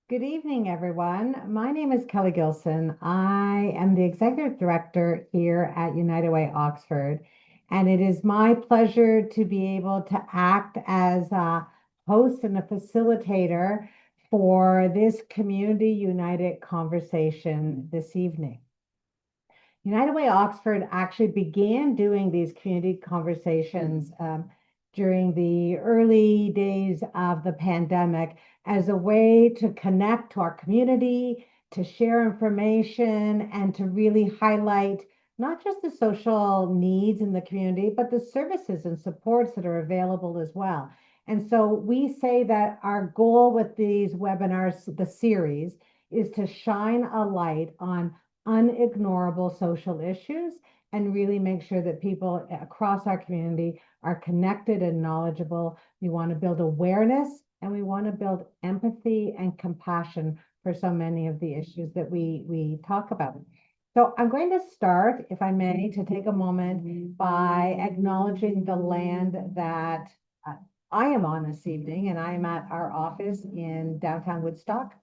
Good evening, everyone. My name is Kelly Gilson. I am the executive director here at United Way Oxford, and it is my pleasure to be able to act as a host and a facilitator for this Community United conversation this evening. United Way Oxford actually began doing these community conversations during the early days of the pandemic as a way to connect to our community, to share information, and to really highlight not just the social needs in the community, but the services and supports that are available as well. And so we say that our goal with these webinars, the series, is to shine a light on unignorable social issues and really make sure that people across our community are connected and knowledgeable. We want to build awareness and we want to build empathy and compassion for so many of the issues that we talk about. So I'm going to start, if I may, to take a moment by acknowledging the land that I am on this evening, and I am at our office in downtown Woodstock.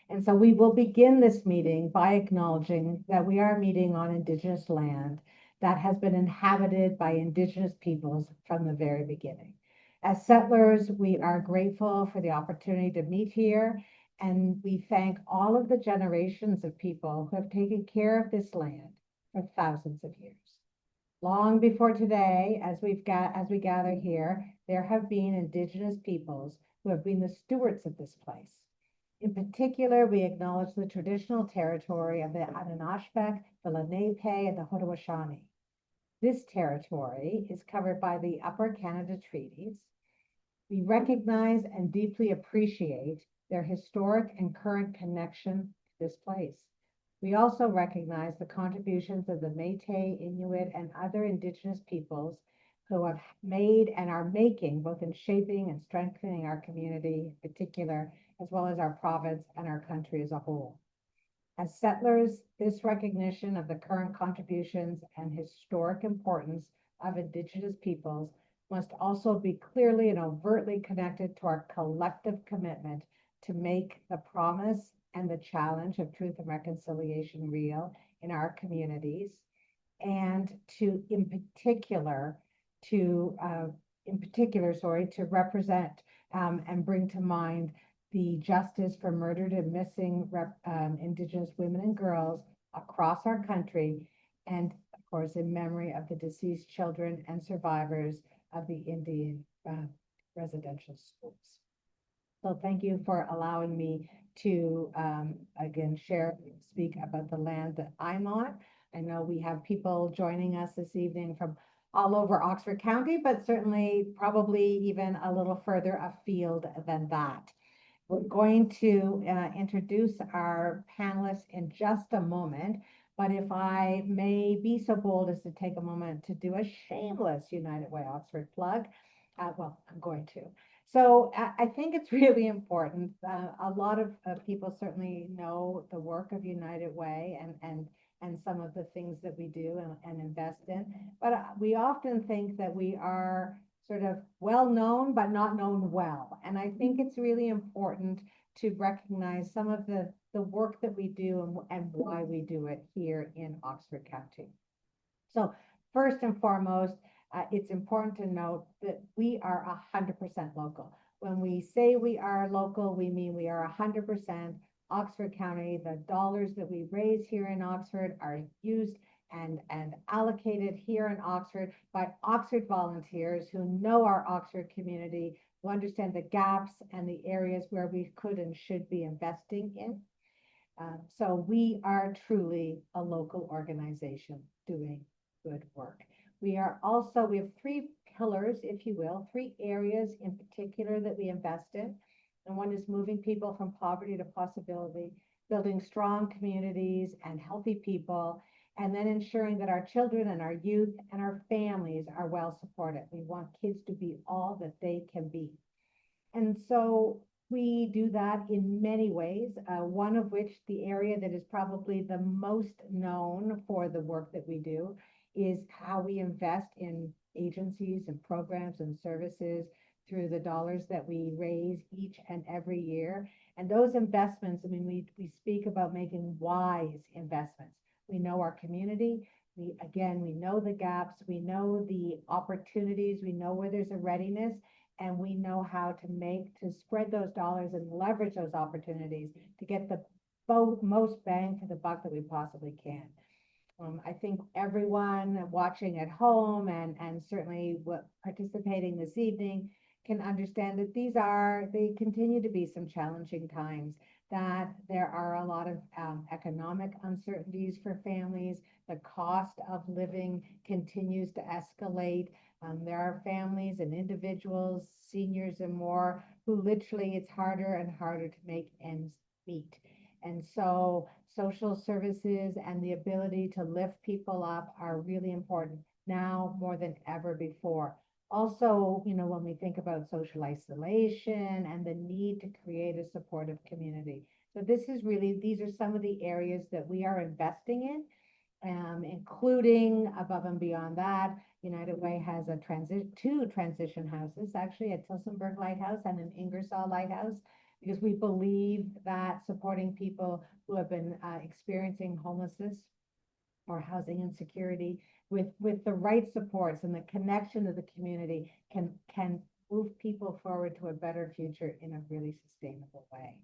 And so we will begin this meeting by acknowledging that we are meeting on Indigenous land that has been inhabited by Indigenous peoples from the very beginning. As settlers, we are grateful for the opportunity to meet here, and we thank all of the generations of people who have taken care of this land for thousands of years. Long before today, as we gather here, there have been Indigenous peoples who have been the stewards of this place. In particular, we acknowledge the traditional territory of the Ananashbek, the Lenape, and the Haudenosaunee. This territory is covered by the Upper Canada Treaties. We recognize and deeply appreciate their historic and current connection to this place. We also recognize the contributions of the Métis, Inuit, and other Indigenous peoples who have made and are making, both in shaping and strengthening our community in particular, as well as our province and our country as a whole. As settlers, this recognition of the current contributions and historic importance of Indigenous peoples must also be clearly and overtly connected to our collective commitment to make the promise and the challenge of truth and reconciliation real in our communities, and to, in particular, to represent and bring to mind the justice for murdered and missing Indigenous women and girls across our country, and of course, in memory of the deceased children and survivors of the Indian residential schools. So thank you for allowing me to, again, speak about the land that I'm on. I know we have people joining us this evening from all over Oxford County, but certainly probably even a little further afield than that. We're going to introduce our panelists in just a moment, but if I may be so bold as to take a moment to do a shameless United Way Oxford plug, well, I'm going to. So I think it's really important. A lot of people certainly know the work of United Way and some of the things that we do and invest in, but we often think that we are sort of well known, but not known well. And I think it's really important to recognize some of the work that we do and why we do it here in Oxford County. So first and foremost, it's important to note that we are 100% local. When we say we are local, we mean we are 100% Oxford County. The dollars that we raise here in Oxford are used and allocated here in Oxford by Oxford volunteers who know our Oxford community, who understand the gaps and the areas where we could and should be investing in. So we are truly a local organization doing good work. We have three pillars, if you will, three areas in particular that we invest in. And one is moving people from poverty to possibility, building strong communities and healthy people, and then ensuring that our children and our youth and our families are well supported. We want kids to be all that they can be. And so we do that in many ways, one of which, the area that is probably the most known for the work that we do, is how we invest in agencies and programs and services through the dollars that we raise each and every year. And those investments, I mean, we speak about making wise investments. We know our community. We know the gaps, we know the opportunities, we know where there's a readiness, and we know how to spread those dollars and leverage those opportunities to get the most bang for the buck that we possibly can. I think everyone watching at home and certainly participating this evening can understand that they continue to be some challenging times, that there are a lot of economic uncertainties for families. The cost of living continues to escalate. There are families and individuals, seniors and more, who literally it's harder and harder to make ends meet. And so social services and the ability to lift people up are really important now more than ever before. Also, when we think about social isolation and the need to create a supportive community. So these are some of the areas that we are investing in, including above and beyond that. United Way has two transition houses, actually, at Tilsonburg Lighthouse and an Ingersoll Lighthouse, because we believe that supporting people who have been experiencing homelessness or housing insecurity with the right supports and the connection to the community can move people forward to a better future in a really sustainable way.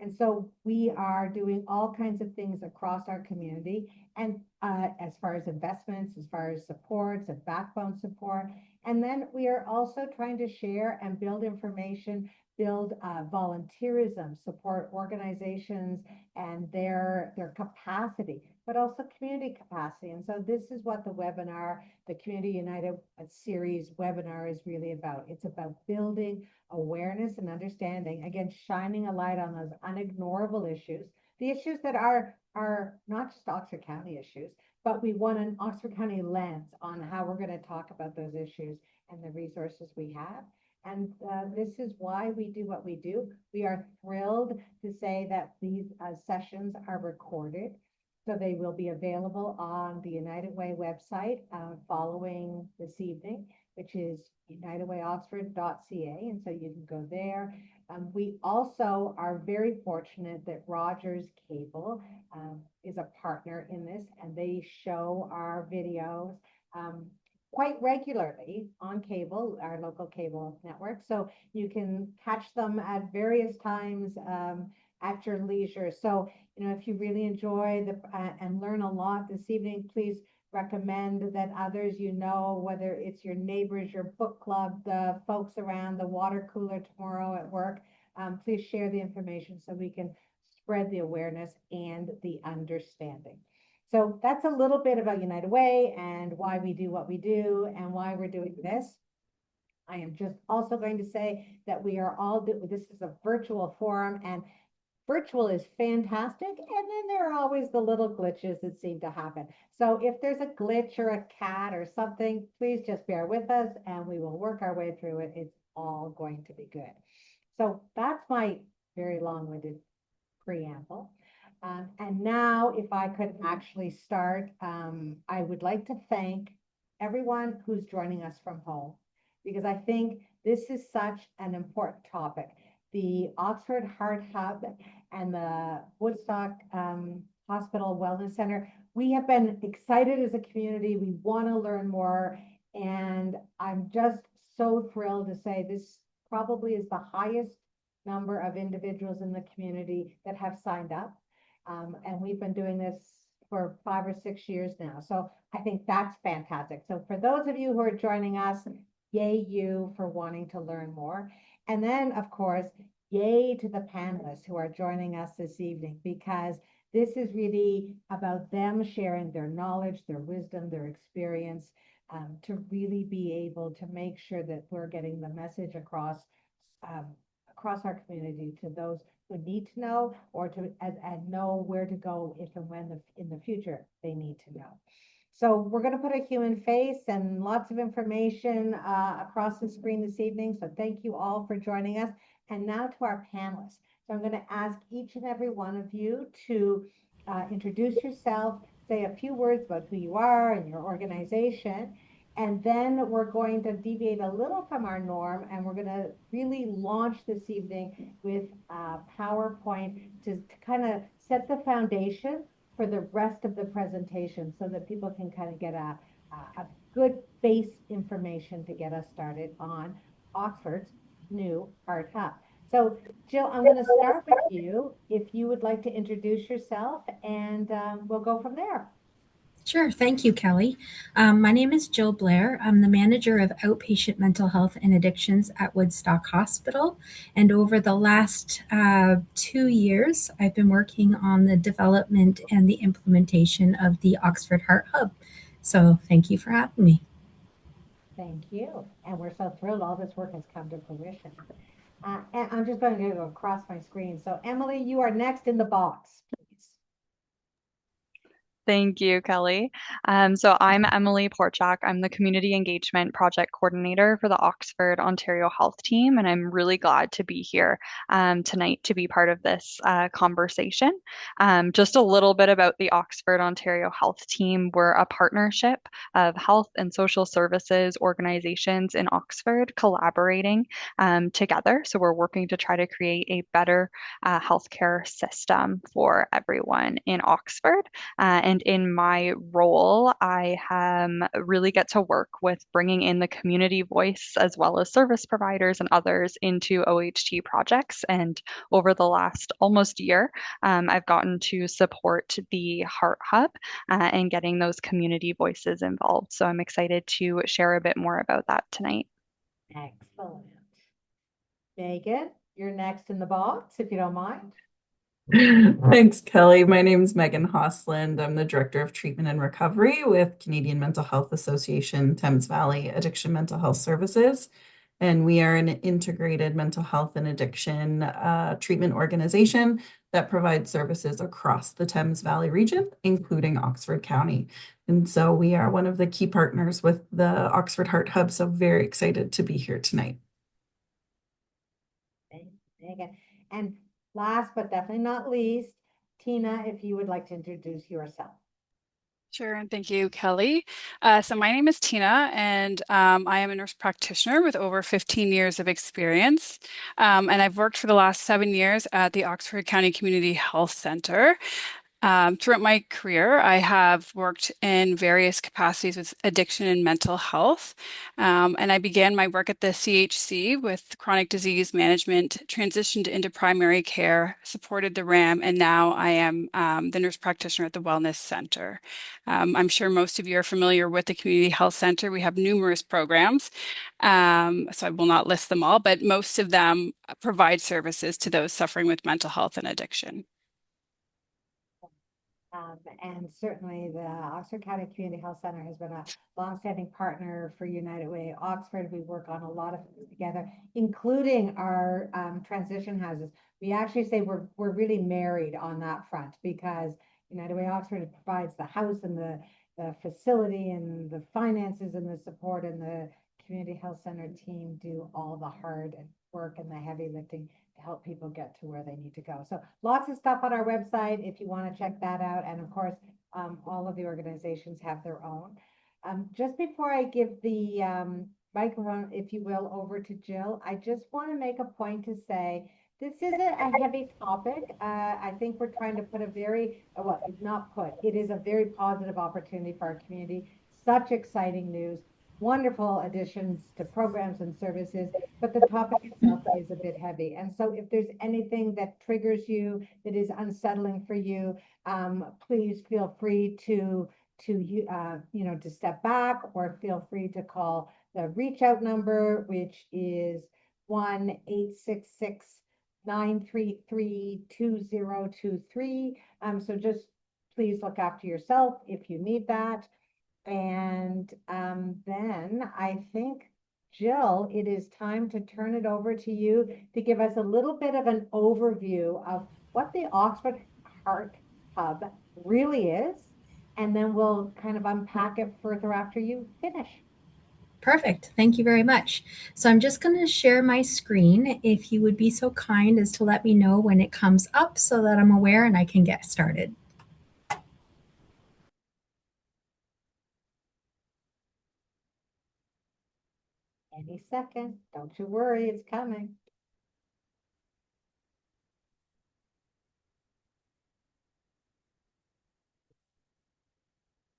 And so we are doing all kinds of things across our community, and as far as investments, as far as supports and backbone support. And then we are also trying to share and build information, build volunteerism, support organizations and their capacity, but also community capacity. And so this is what the Community United series webinar is really about. It's about building awareness and understanding, again, shining a light on those unignorable issues, the issues that are not just Oxford County issues, but we want an Oxford County lens on how we're going to talk about those issues and the resources we have. And this is why we do what we do. We are thrilled to say that these sessions are recorded. So they will be available on the United Way website following this evening, which is unitedwayoxford.ca. And so you can go there. We also are very fortunate that Rogers Cable is a partner in this, and they show our videos quite regularly on cable, our local cable network. So you can catch them at various times at your leisure. So, if you really enjoy and learn a lot this evening, please recommend that others, whether it's your neighbors, your book club, the folks around the water cooler tomorrow at work, please share the information so we can spread the awareness and the understanding. So that's a little bit about United Way and why we do what we do and why we're doing this. I am just also going to say that this is a virtual forum, and virtual is fantastic. And then there are always the little glitches that seem to happen. So if there's a glitch or a cat or something, please just bear with us and we will work our way through it. It's all going to be good. So that's my very long-winded preamble. And now, if I could actually start, I would like to thank everyone who's joining us from home, because I think this is such an important topic. The Oxford Heart Hub and the Woodstock Hospital Wellness Center, we have been excited as a community. We want to learn more. And I'm just so thrilled to say this probably is the highest number of individuals in the community that have signed up. And we've been doing this for 5 or 6 years now. So I think that's fantastic. So for those of you who are joining us, yay you for wanting to learn more. And then, of course, yay to the panelists who are joining us this evening, because this is really about them sharing their knowledge, their wisdom, their experience, to really be able to make sure that we're getting the message across our community to those who need to know, or and know where to go if and when in the future they need to know. So we're going to put a human face and lots of information across the screen this evening. So thank you all for joining us. And now to our panelists. So I'm going to ask each and every one of you to introduce yourself, say a few words about who you are and your organization. And then we're going to deviate a little from our norm, and we're going to really launch this evening with PowerPoint to kind of set the foundation for the rest of the presentation so that people can kind of get a good base information to get us started on Oxford's new Heart Hub. So, Jill, I'm going to start with you. If you would like to introduce yourself, and we'll go from there. Sure. Thank you, Kelly. My name is Jill Blair. I'm the manager of outpatient mental health and addictions at Woodstock Hospital. And over the last 2 years, I've been working on the development and the implementation of the Oxford HART Hub. So thank you for having me. Thank you. And we're so thrilled all this work has come to fruition. And I'm just going to go across my screen. So, Emily, you are next in the box, please. Thank you, Kelly. So I'm Emily Porchak. I'm the Community Engagement Project Coordinator for the Oxford Ontario Health Team, and I'm really glad to be here tonight to be part of this conversation. Just a little bit about the Oxford Ontario Health Team. We're a partnership of health and social services organizations in Oxford collaborating together. So we're working to try to create a better healthcare system for everyone in Oxford. And in my role, I really get to work with bringing in the community voice as well as service providers and others into OHT projects. And over the last almost year, I've gotten to support the Heart Hub and getting those community voices involved. So I'm excited to share a bit more about that tonight. Excellent. Megan, you're next in the box, if you don't mind. Thanks, Kelly. My name is Megan Hosland. I'm the Director of Treatment and Recovery with Canadian Mental Health Association, Thames Valley Addiction Mental Health Services. And we are an integrated mental health and addiction treatment organization that provides services across the Thames Valley region, including Oxford County. And so we are one of the key partners with the Oxford Heart Hub. So very excited to be here tonight. Thanks, Megan. And last but definitely not least, Tina, if you would like to introduce yourself. Sure, and thank you, Kelly. So my name is Tina, and I am a nurse practitioner with over 15 years of experience. And I've worked for the last 7 years at the Oxford County Community Health Center. Throughout my career, I have worked in various capacities with addiction and mental health. And I began my work at the CHC with chronic disease management, transitioned into primary care, supported the RAM, and now I am the nurse practitioner at the Wellness Center. I'm sure most of you are familiar with the Community Health Center. We have numerous programs, so I will not list them all, but most of them provide services to those suffering with mental health and addiction. And certainly the Oxford County Community Health Center has been a longstanding partner for United Way Oxford. We work on a lot of things together, including our transition houses. We actually say we're really married on that front because United Way Oxford provides the house and the facility and the finances and the support, and the Community Health Center team do all the hard work and the heavy lifting to help people get to where they need to go. So lots of stuff on our website if you want to check that out. And of course, all of the organizations have their own. Just before I give the microphone, if you will, over to Jill, I just want to make a point to say this is a heavy topic. I think we're trying to put a very, well, not put, it is a very positive opportunity for our community. Such exciting news, wonderful additions to programs and services, but the topic itself is a bit heavy. And so if there's anything that triggers you, that is unsettling for you, please feel free to to step back, or feel free to call the reach out number, which is 1-866-933-2023. So just please look after yourself if you need that. And then I think, Jill, it is time to turn it over to you to give us a little bit of an overview of what the Oxford Heart Hub really is. And then we'll kind of unpack it further after you finish. Perfect. Thank you very much. So I'm just going to share my screen. If you would be so kind as to let me know when it comes up so that I'm aware and I can get started. Any second. Don't you worry, it's coming.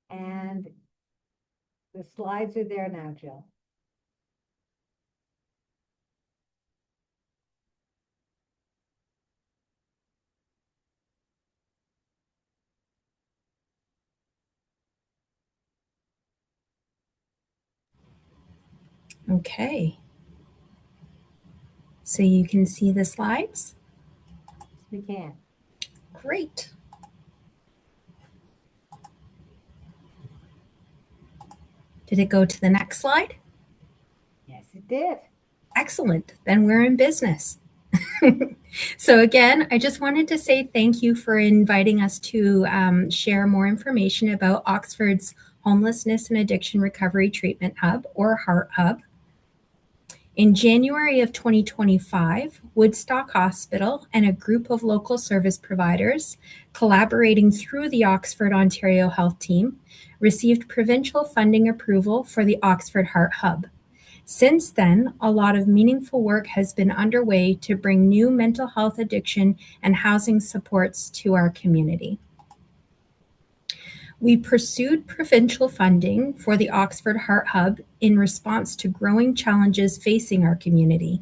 And the slides are there now, Jill. Okay. So you can see the slides? We can. Great. Did it go to the next slide? Yes, it did. Excellent. Then we're in business. So again, I just wanted to say thank you for inviting us to share more information about Oxford's Homelessness and Addiction Recovery Treatment Hub, or HART Hub. In January of 2025, Woodstock Hospital and a group of local service providers, collaborating through the Oxford Ontario Health Team, received provincial funding approval for the Oxford HART Hub. Since then, a lot of meaningful work has been underway to bring new mental health addiction and housing supports to our community. We pursued provincial funding for the Oxford HART Hub in response to growing challenges facing our community.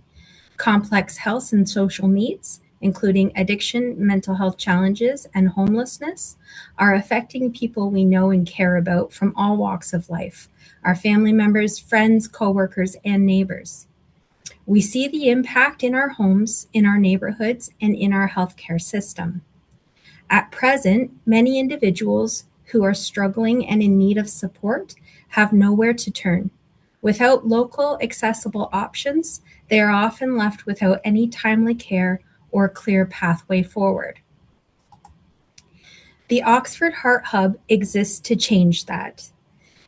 Complex health and social needs, including addiction, mental health challenges, and homelessness, are affecting people we know and care about from all walks of life, our family members, friends, coworkers, and neighbors. We see the impact in our homes, in our neighborhoods, and in our healthcare system. At present, many individuals who are struggling and in need of support have nowhere to turn. Without local accessible options, they are often left without any timely care or clear pathway forward. The Oxford HART Hub exists to change that.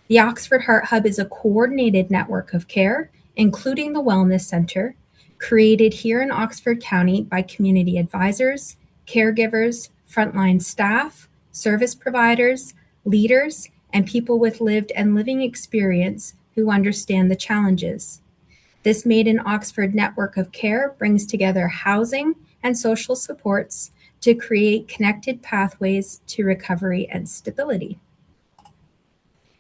The Oxford HART Hub is a coordinated network of care, including the Wellness Center, created here in Oxford County by community advisors, caregivers, frontline staff, service providers, leaders, and people with lived and living experience who understand the challenges. This Made in Oxford network of care brings together housing and social supports to create connected pathways to recovery and stability.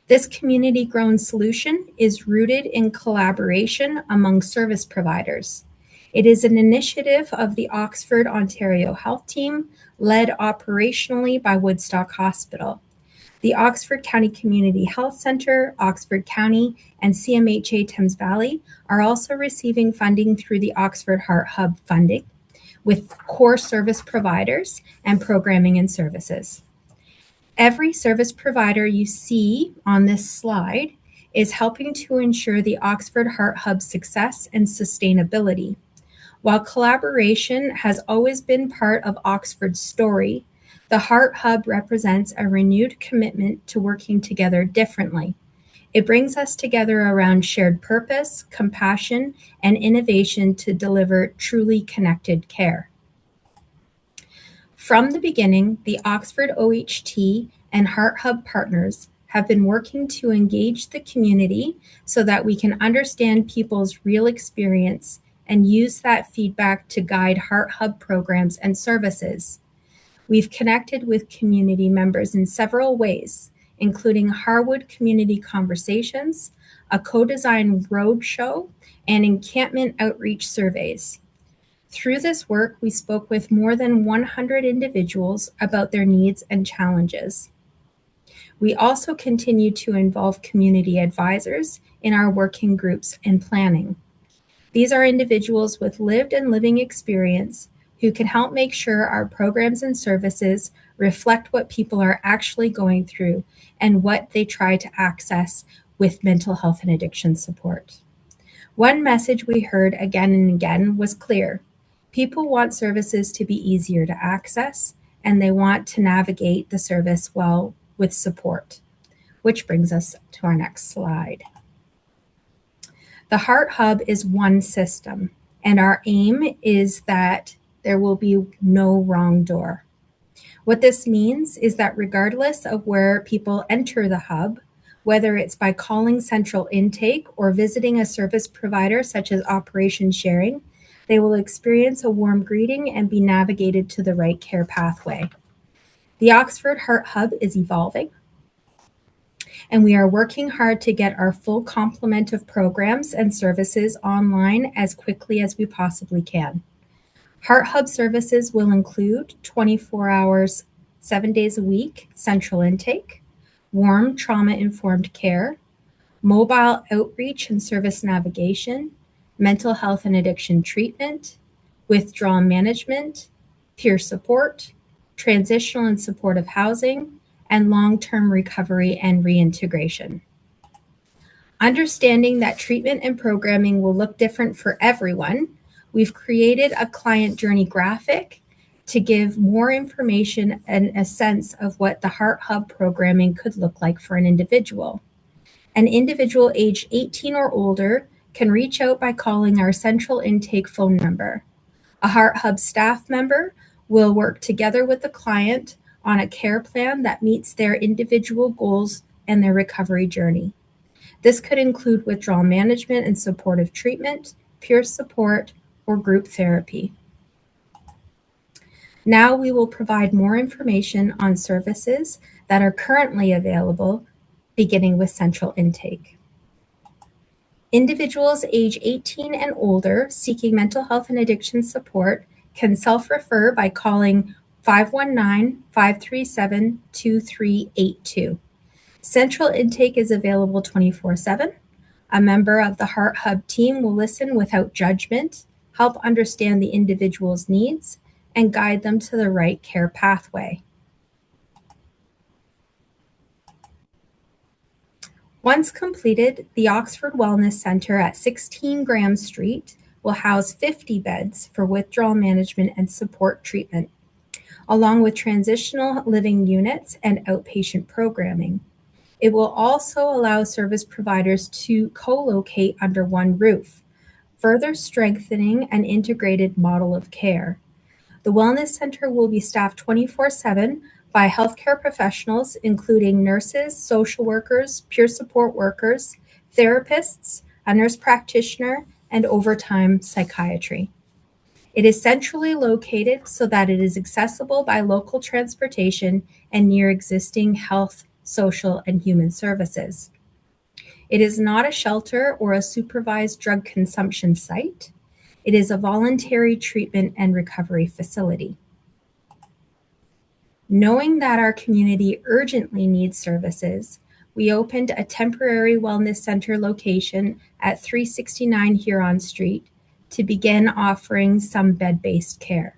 This community-grown solution is rooted in collaboration among service providers. It is an initiative of the Oxford Ontario Health Team, led operationally by Woodstock Hospital. The Oxford County Community Health Centre, Oxford County, and CMHA Thames Valley are also receiving funding through the Oxford HART Hub funding, with core service providers and programming and services. Every service provider you see on this slide is helping to ensure the Oxford HART Hub's success and sustainability. While collaboration has always been part of Oxford's story, the HART Hub represents a renewed commitment to working together differently. It brings us together around shared purpose, compassion, and innovation to deliver truly connected care. From the beginning, the Oxford OHT and HART Hub partners have been working to engage the community so that we can understand people's real experience and use that feedback to guide HART Hub programs and services. We've connected with community members in several ways, including Harwood Community Conversations, a co-design roadshow, and encampment outreach surveys. Through this work, we spoke with more than 100 individuals about their needs and challenges. We also continue to involve community advisors in our working groups and planning. These are individuals with lived and living experience who can help make sure our programs and services reflect what people are actually going through and what they try to access with mental health and addiction support. One message we heard again and again was clear. People want services to be easier to access, and they want to navigate the service well with support, which brings us to our next slide. The HART Hub is one system, and our aim is that there will be no wrong door. What this means is that regardless of where people enter the hub, whether it's by calling central intake or visiting a service provider such as Operation Sharing. They will experience a warm greeting and be navigated to the right care pathway. The Oxford HART Hub is evolving, and we are working hard to get our full complement of programs and services online as quickly as we possibly can. Heart Hub services will include 24 hours, 7 days a week, central intake, warm trauma-informed care, mobile outreach and service navigation, mental health and addiction treatment, withdrawal management, peer support, transitional and supportive housing, and long-term recovery and reintegration. Understanding that treatment and programming will look different for everyone, we've created a client journey graphic to give more information and a sense of what the Heart Hub programming could look like for an individual. An individual aged 18 or older can reach out by calling our central intake phone number. A Heart Hub staff member will work together with the client on a care plan that meets their individual goals and their recovery journey. This could include withdrawal management and supportive treatment, peer support, or group therapy. Now we will provide more information on services that are currently available, beginning with central intake. Individuals age 18 and older seeking mental health and addiction support can self-refer by calling 519-537-2382. Central intake is available 24/7. A member of the Heart Hub team will listen without judgment, help understand the individual's needs, and guide them to the right care pathway. Once completed, the Oxford Wellness Center at 16 Graham Street will house 50 beds for withdrawal management and support treatment, along with transitional living units and outpatient programming. It will also allow service providers to co-locate under one roof, further strengthening an integrated model of care. The Wellness Center will be staffed 24/7 by healthcare professionals, including nurses, social workers, peer support workers, therapists, a nurse practitioner, and overtime psychiatry. It is centrally located so that it is accessible by local transportation and near existing health, social, and human services. It is not a shelter or a supervised drug consumption site. It is a voluntary treatment and recovery facility. Knowing that our community urgently needs services, we opened a temporary wellness center location at 369 Huron Street to begin offering some bed-based care.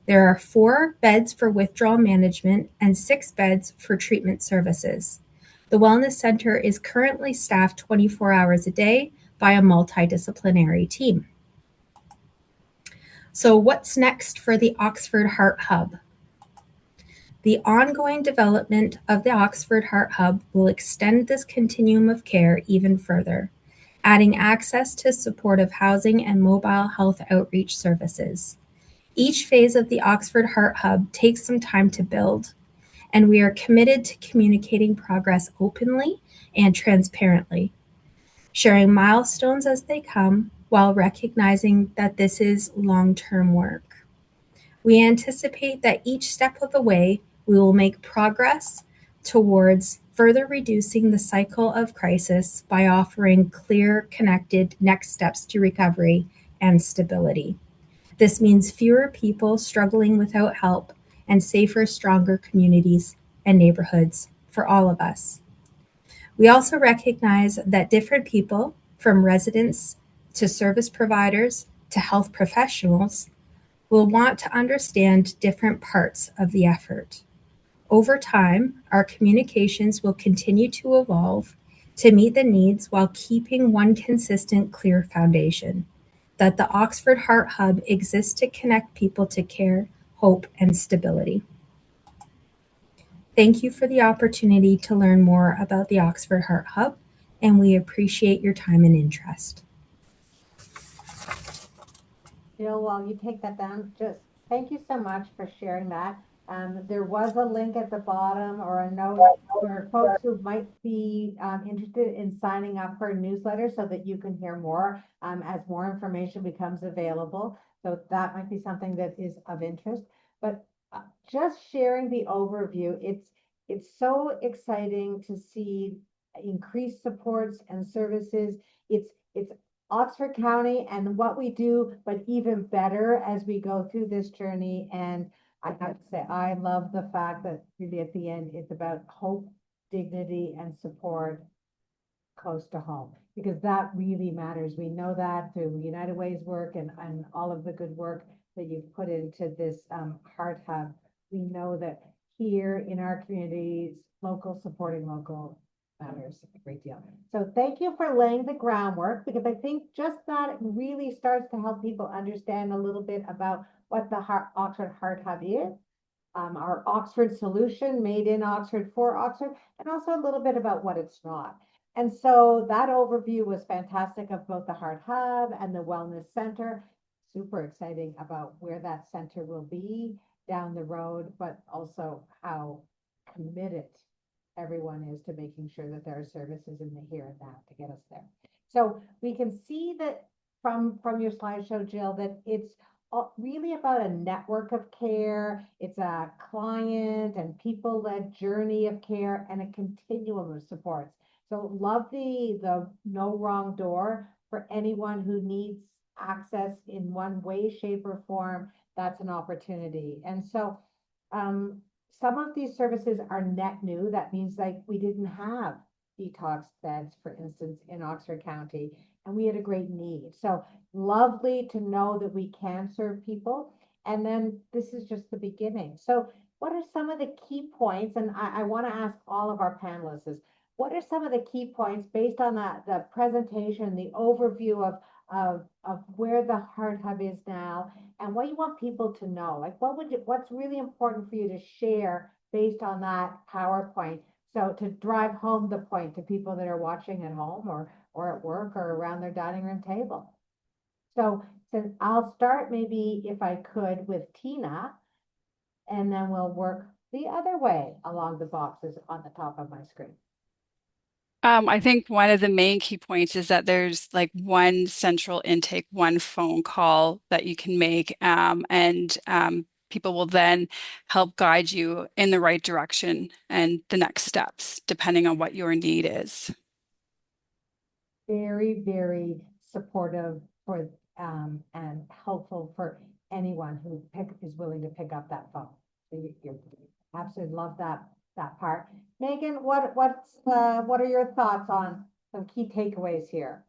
There are 4 beds for withdrawal management and 6 beds for treatment services. The Wellness Center is currently staffed 24 hours a day by a multidisciplinary team. So what's next for the Oxford Heart Hub? The ongoing development of the Oxford Heart Hub will extend this continuum of care even further, adding access to supportive housing and mobile health outreach services. Each phase of the Oxford Heart Hub takes some time to build, and we are committed to communicating progress openly and transparently, sharing milestones as they come while recognizing that this is long-term work. We anticipate that each step of the way we will make progress towards further reducing the cycle of crisis by offering clear, connected next steps to recovery and stability. This means fewer people struggling without help and safer, stronger communities and neighborhoods for all of us. We also recognize that different people, from residents to service providers to health professionals, will want to understand different parts of the effort. Over time, our communications will continue to evolve to meet the needs while keeping one consistent, clear foundation: that the Oxford Heart Hub exists to connect people to care, hope, and stability. Thank you for the opportunity to learn more about the Oxford Heart Hub, and we appreciate your time and interest. Jill, while you take that down, just thank you so much for sharing that. There was a link at the bottom or a note for folks who might be interested in signing up for a newsletter so that you can hear more as more information becomes available. So that might be something that is of interest. But just sharing the overview, it's so exciting to see increased supports and services. It's Oxford County and what we do, but even better as we go through this journey. And I have to say, I love the fact that really at the end, it's about hope, dignity, and support close to home, because that really matters. We know that through United Way's work and all of the good work that you've put into this Heart Hub. We know that here in our communities, local supporting local matters a great deal. So thank you for laying the groundwork, because I think just that really starts to help people understand a little bit about what the Oxford Heart Hub is, our Oxford solution made in Oxford for Oxford, and also a little bit about what it's not. And so that overview was fantastic of both the Heart Hub and the Wellness Center. Super exciting about where that center will be down the road, but also how committed everyone is to making sure that there are services in the here and now to get us there. So we can see that from your slideshow, Jill, that it's really about a network of care. It's a client and people-led journey of care and a continuum of supports. So love the no wrong door for anyone who needs access in one way, shape, or form. That's an opportunity. And so some of these services are net new. That means like we didn't have detox beds, for instance, in Oxford County, and we had a great need. So lovely to know that we can serve people. And then this is just the beginning. So what are some of the key points? And I want to ask all of our panelists is, what are some of the key points based on the presentation, the overview of where the Heart Hub is now, and what you want people to know? Like what's really important for you to share based on that PowerPoint? So to drive home the point to people that are watching at home or at work or around their dining room table. So since I'll start maybe if I could with Tina, and then we'll work the other way along the boxes on the top of my screen. I think one of the main key points is that there's like one central intake, one phone call that you can make, and people will then help guide you in the right direction and the next steps, depending on what your need is. Very, very supportive for and helpful for anyone who is willing to pick up that phone. So you absolutely love that part. Megan, what are your thoughts on some key takeaways here?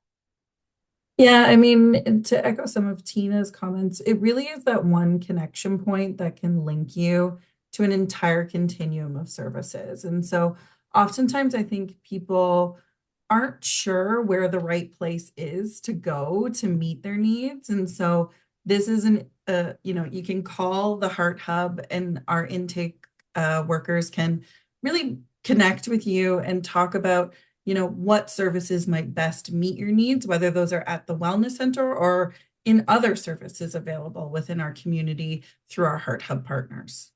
Yeah, I mean, to echo some of Tina's comments, it really is that one connection point that can link you to an entire continuum of services. And so oftentimes I think people aren't sure where the right place is to go to meet their needs. And so this is you can call the Heart Hub and our intake workers can really connect with you and talk about what services might best meet your needs, whether those are at the wellness center or in other services available within our community through our Heart Hub partners.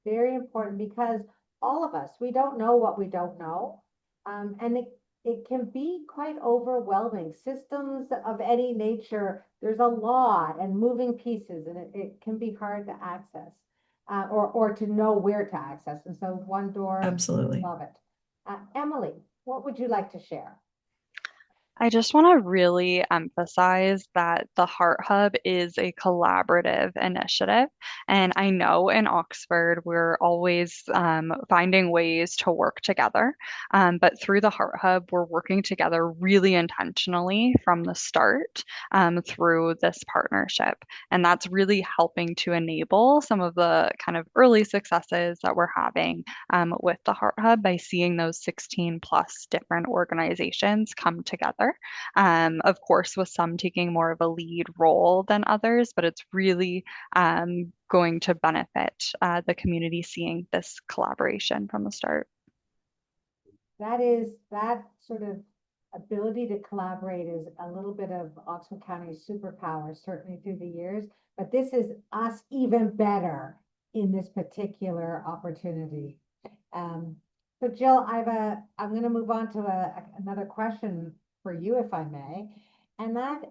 Very important, because all of us, we don't know what we don't know. And it can be quite overwhelming. Systems of any nature, there's a lot and moving pieces, and it can be hard to access or to know where to access. And so one door, Absolutely. love it. Emily, what would you like to share? I just want to really emphasize that the Heart Hub is a collaborative initiative. And I know in Oxford, we're always finding ways to work together. But through the Heart Hub, we're working together really intentionally from the start through this partnership. And that's really helping to enable some of the kind of early successes that we're having with the Heart Hub by seeing those 16 plus different organizations come together. Of course, with some taking more of a lead role than others, but it's really going to benefit the community seeing this collaboration from the start. That sort of ability to collaborate is a little bit of Oxford County's superpower, certainly through the years, but this is us even better in this particular opportunity. Um, so Jill, I'm going to move on to another question for you, if I may. And that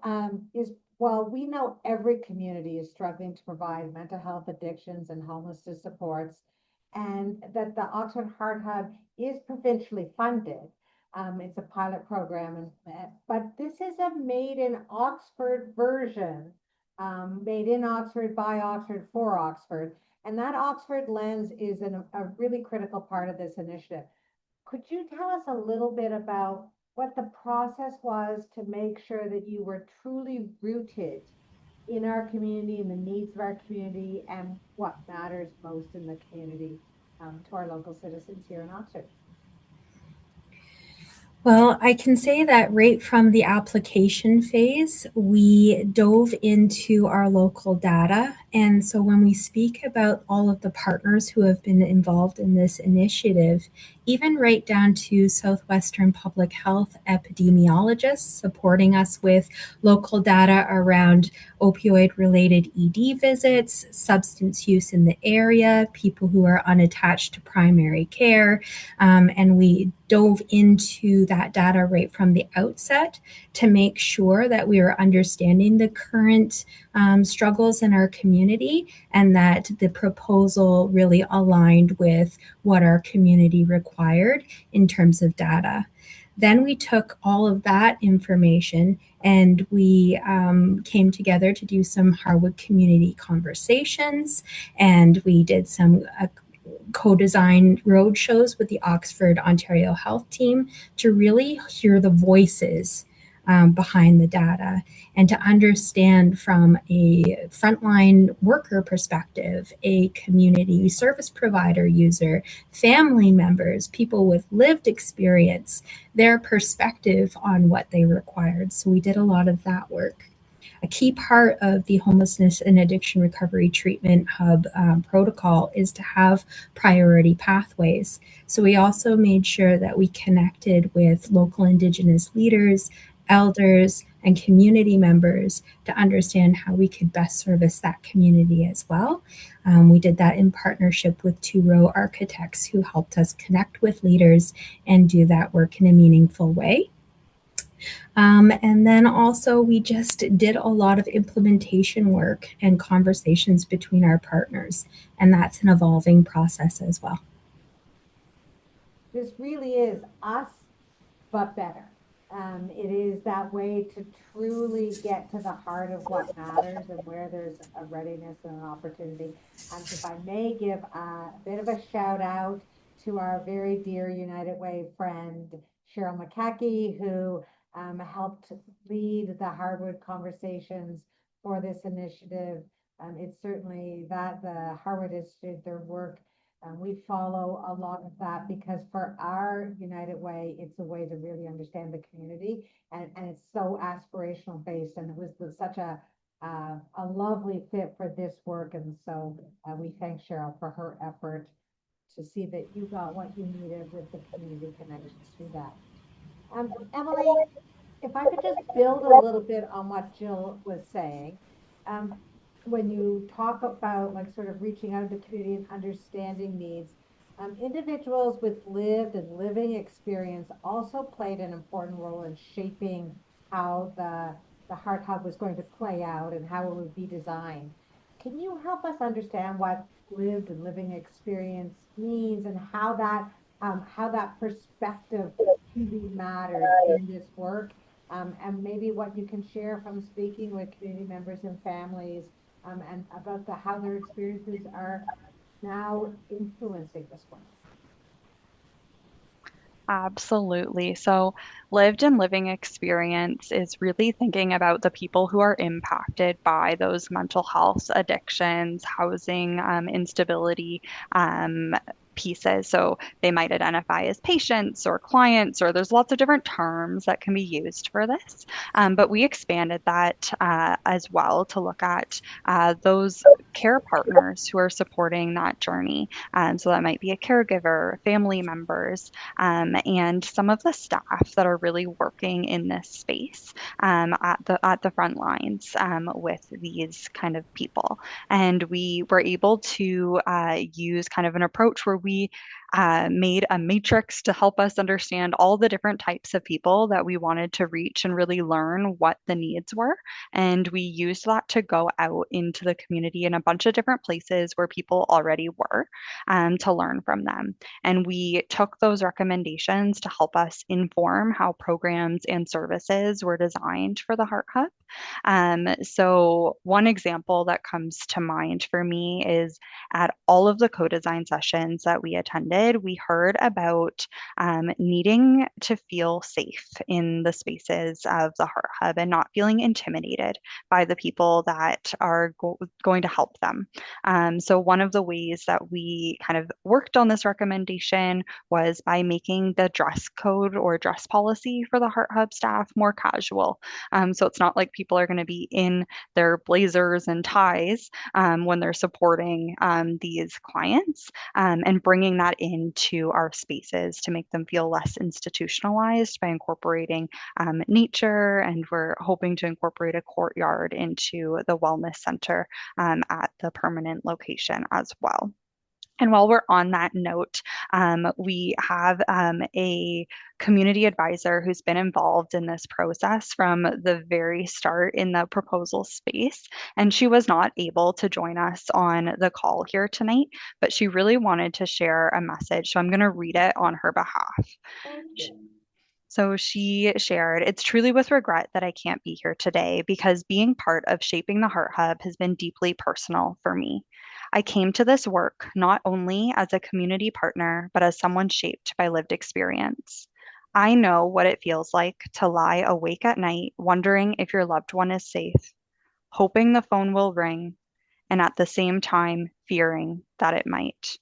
is, well, we know every community is struggling to provide mental health addictions and homelessness supports, and that the Oxford Heart Hub is provincially funded. It's a pilot program, but this is a made in Oxford version, made in Oxford by Oxford for Oxford. And that Oxford lens is a really critical part of this initiative. Could you tell us a little bit about what the process was to make sure that you were truly rooted in our community and the needs of our community and what matters most in the community, to our local citizens here in Oxford? Well, I can say that right from the application phase, we dove into our local data. And so when we speak about all of the partners who have been involved in this initiative, even right down to Southwestern Public Health epidemiologists supporting us with local data around opioid-related ED visits, substance use in the area, people who are unattached to primary care, and we dove into that data right from the outset to make sure that we were understanding the current struggles in our community and that the proposal really aligned with what our community required in terms of data. Then we took all of that information and we came together to do some Harwood community conversations, and we did some co-designed road shows with the Oxford Ontario Health Team to really hear the voices behind the data and to understand from a frontline worker perspective, a community service provider user, family members, people with lived experience, their perspective on what they required. So we did a lot of that work. A key part of the homelessness and addiction recovery treatment hub protocol is to have priority pathways. So we also made sure that we connected with local Indigenous leaders, elders, and community members to understand how we could best service that community as well. We did that in partnership with Two Row Architects, who helped us connect with leaders and do that work in a meaningful way. And then also we just did a lot of implementation work and conversations between our partners, and that's an evolving process as well. This really is us, but better. It is that way to truly get to the heart of what matters and where there's a readiness and an opportunity. If I may give a bit of a shout out to our very dear United Way friend, Cheryl McCackey, who helped lead the Harwood conversations for this initiative. It's certainly that the Harwood Institute, their work, we follow a lot of that because for our United Way, it's a way to really understand the community, and it's so aspirational based. And it was such a lovely fit for this work. And so we thank Cheryl for her effort to see that you got what you needed with the community connections through that. Emily, if I could just build a little bit on what Jill was saying, um, when you talk about like sort of reaching out to the community and understanding needs, individuals with lived and living experience also played an important role in shaping how the Heart Hub was going to play out and how it would be designed. Can you help us understand what lived and living experience means and how that perspective really mattered in this work, and maybe what you can share from speaking with community members and families, and about how their experiences are now influencing this work? Absolutely. So, lived and living experience is really thinking about the people who are impacted by those mental health addictions, housing instability pieces. So, they might identify as patients or clients, or there's lots of different terms that can be used for this. But we expanded that as well to look at those care partners who are supporting that journey. So that might be a caregiver, family members, and some of the staff that are really working in this space at the front lines with these kind of people. And we were able to use kind of an approach where we made a matrix to help us understand all the different types of people that we wanted to reach and really learn what the needs were. And we used that to go out into the community in a bunch of different places where people already were to learn from them. And we took those recommendations to help us inform how programs and services were designed for the Heart Hub. So, one example that comes to mind for me is at all of the co-design sessions that we attended, we heard about needing to feel safe in the spaces of the Heart Hub and not feeling intimidated by the people that are going to help them. So one of the ways that we kind of worked on this recommendation was by making the dress code or dress policy for the Heart Hub staff more casual. So it's not like people are going to be in their blazers and ties when they're supporting these clients, and bringing that into our spaces to make them feel less institutionalized by incorporating nature. And we're hoping to incorporate a courtyard into the wellness center at the permanent location as well. And while we're on that note, we have a community advisor who's been involved in this process from the very start in the proposal space. And she was not able to join us on the call here tonight, but she really wanted to share a message. So I'm going to read it on her behalf. Thank you. So she shared, "It's truly with regret that I can't be here today because being part of shaping the Heart Hub has been deeply personal for me. I came to this work not only as a community partner, but as someone shaped by lived experience. I know what it feels like to lie awake at night wondering if your loved one is safe, hoping the phone will ring, and at the same time fearing that it might.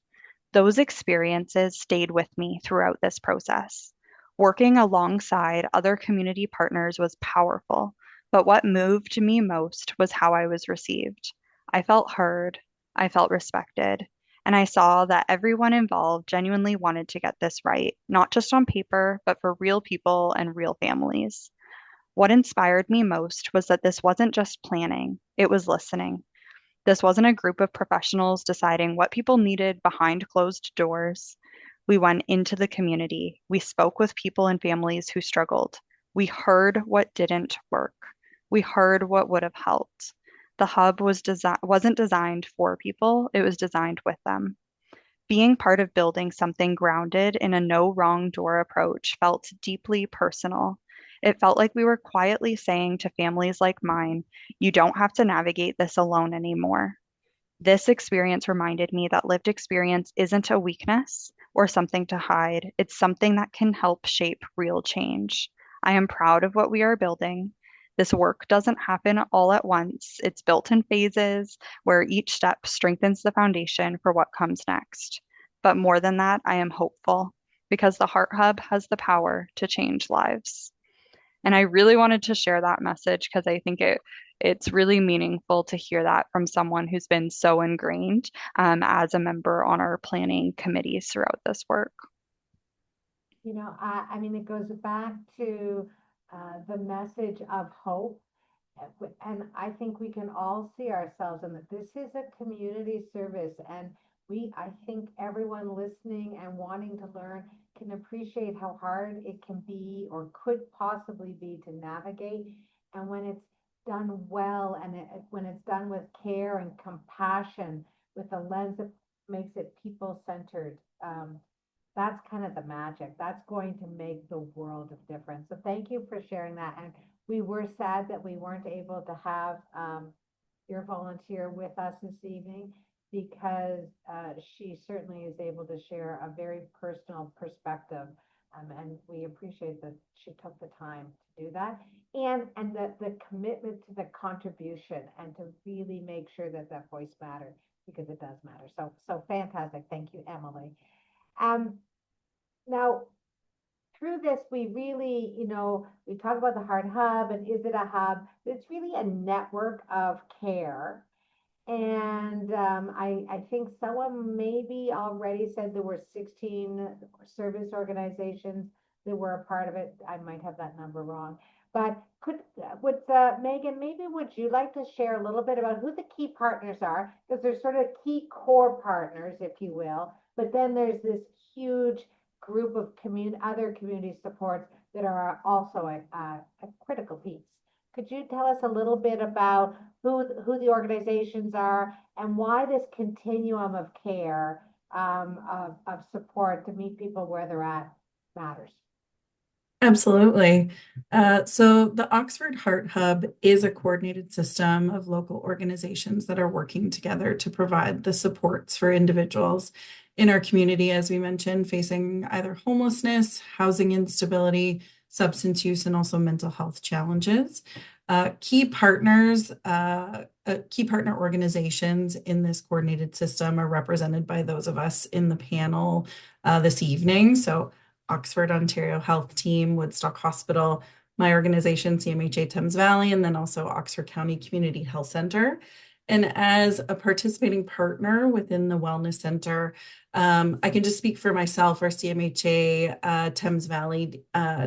Those experiences stayed with me throughout this process. Working alongside other community partners was powerful, but what moved me most was how I was received. I felt heard, I felt respected, and I saw that everyone involved genuinely wanted to get this right, not just on paper, but for real people and real families. What inspired me most was that this wasn't just planning, it was listening. This wasn't a group of professionals deciding what people needed behind closed doors. We went into the community. We spoke with people and families who struggled. We heard what didn't work. We heard what would have helped. The hub wasn't designed for people, it was designed with them. Being part of building something grounded in a no wrong door approach felt deeply personal. It felt like we were quietly saying to families like mine, you don't have to navigate this alone anymore. This experience reminded me that lived experience isn't a weakness or something to hide. It's something that can help shape real change. I am proud of what we are building. This work doesn't happen all at once. It's built in phases where each step strengthens the foundation for what comes next. But more than that, I am hopeful because the Heart Hub has the power to change lives. And I really wanted to share that message because I think it's really meaningful to hear that from someone who's been so ingrained as a member on our planning committees throughout this work. I mean, it goes back to the message of hope. And I think we can all see ourselves in that this is a community service. And I think everyone listening and wanting to learn can appreciate how hard it can be or could possibly be to navigate. And when it's done well and when it's done with care and compassion, with a lens that makes it people centered, that's kind of the magic. That's going to make the world of difference. So thank you for sharing that. And we were sad that we weren't able to have your volunteer with us this evening because she certainly is able to share a very personal perspective. And we appreciate that she took the time to do that and the commitment to the contribution and to really make sure that that voice mattered because it does matter. So fantastic. Thank you, Emily. Um, Now, through this, we really, we talk about the Heart Hub and is it a hub? It's really a network of care. And I think someone maybe already said there were 16 service organizations that were a part of it. I might have that number wrong. But would Megan, maybe would you like to share a little bit about who the key partners are? Because there's sort of key core partners, if you will, but then there's this huge group of other community supports that are also a critical piece. Could you tell us a little bit about who the organizations are and why this continuum of care, of support to meet people where they're at matters? Absolutely. So the Oxford Heart Hub is a coordinated system of local organizations that are working together to provide the supports for individuals in our community, as we mentioned, facing either homelessness, housing instability, substance use, and also mental health challenges. Key partner organizations in this coordinated system are represented by those of us in the panel this evening. So Oxford Ontario Health Team, Woodstock Hospital, my organization, CMHA Thames Valley, and then also Oxford County Community Health Center. And as a participating partner within the Wellness Center, I can just speak for myself. Our CMHA Thames Valley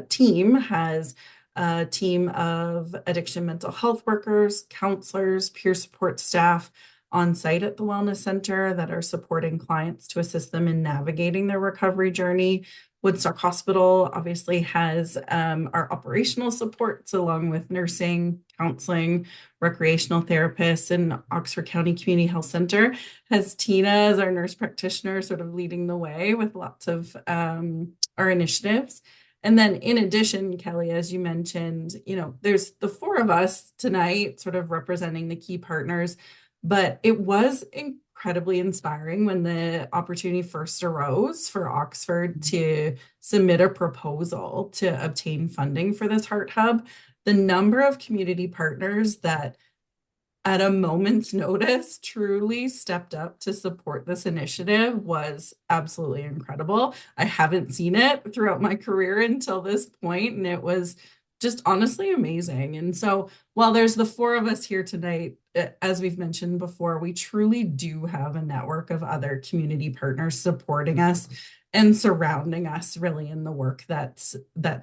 team has a team of addiction mental health workers, counselors, peer support staff on site at the Wellness Center that are supporting clients to assist them in navigating their recovery journey. Woodstock Hospital obviously has our operational supports along with nursing, counseling, recreational therapists, and Oxford County Community Health Center has Tina as our nurse practitioner sort of leading the way with lots of our initiatives. And then in addition, Kelly, as you mentioned, there's the four of us tonight sort of representing the key partners, but it was incredibly inspiring when the opportunity first arose for Oxford to submit a proposal to obtain funding for this Heart Hub. The number of community partners that at a moment's notice truly stepped up to support this initiative was absolutely incredible. I haven't seen it throughout my career until this point, and it was just honestly amazing. And so while there's the four of us here tonight, as we've mentioned before, we truly do have a network of other community partners supporting us and surrounding us really in the work that's